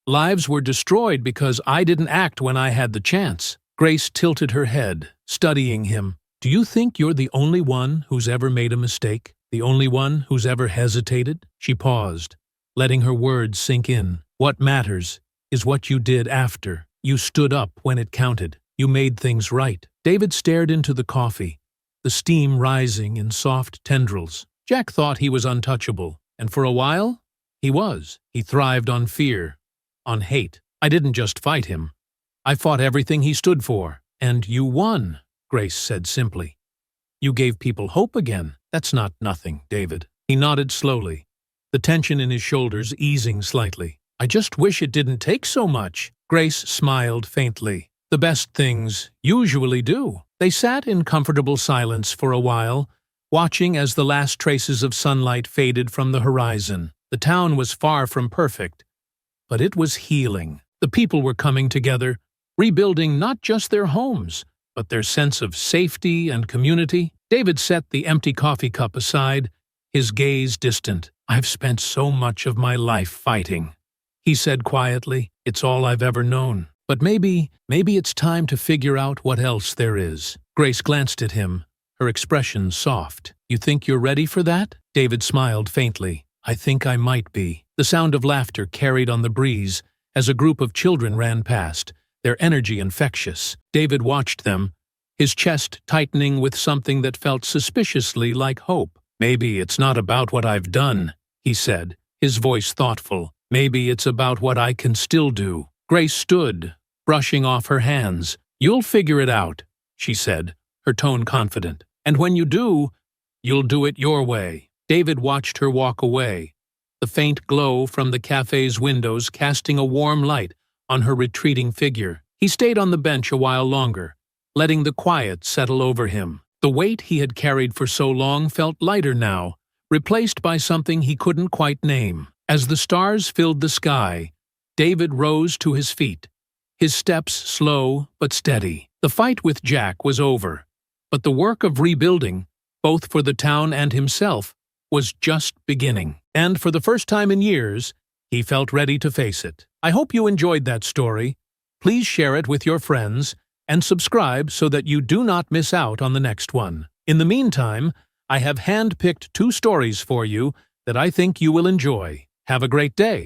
Speaker 1: Lives were destroyed because I didn't act when I had the chance." Grace tilted her head, studying him. "Do you think you're the only one who's ever made a mistake? The only one who's ever hesitated?" She paused, letting her words sink in. "What matters is what you did after. You stood up when it counted. You made things right." David stared into the coffee, the steam rising in soft tendrils. Jack thought he was untouchable, and for a while, he was. He thrived on fear, on hate. "I didn't just fight him. I fought everything he stood for." "And you won," Grace said simply. "You gave people hope again." "That's not nothing, David." He nodded slowly, the tension in his shoulders easing slightly. "I just wish it didn't take so much." Grace smiled faintly. "The best things usually do." They sat in comfortable silence for a while, watching as the last traces of sunlight faded from the horizon. The town was far from perfect, but it was healing. The people were coming together, rebuilding not just their homes, but their sense of safety and community. David set the empty coffee cup aside, his gaze distant. "I've spent so much of my life fighting," he said quietly. "It's all I've ever known. But maybe it's time to figure out what else there is." Grace glanced at him, her expression soft. "You think you're ready for that?" David smiled faintly. "I think I might be." The sound of laughter carried on the breeze as a group of children ran past, their energy infectious. David watched them, his chest tightening with something that felt suspiciously like hope. "Maybe it's not about what I've done," he said, his voice thoughtful. "Maybe it's about what I can still do." Grace stood, brushing off her hands. "You'll figure it out," she said, her tone confident. "And when you do, you'll do it your way." David watched her walk away, the faint glow from the cafe's windows casting a warm light on her retreating figure. He stayed on the bench a while longer, letting the quiet settle over him. The weight he had carried for so long felt lighter now, replaced by something he couldn't quite name. As the stars filled the sky, David rose to his feet, his steps slow but steady. The fight with Jack was over, but the work of rebuilding, both for the town and himself, was just beginning. And for the first time in years, he felt ready to face it. I hope you enjoyed that story. Please share it with your friends and subscribe so that you do not miss out on the next one. In the meantime, I have hand-picked 2 stories for you that I think you will enjoy. Have a great day.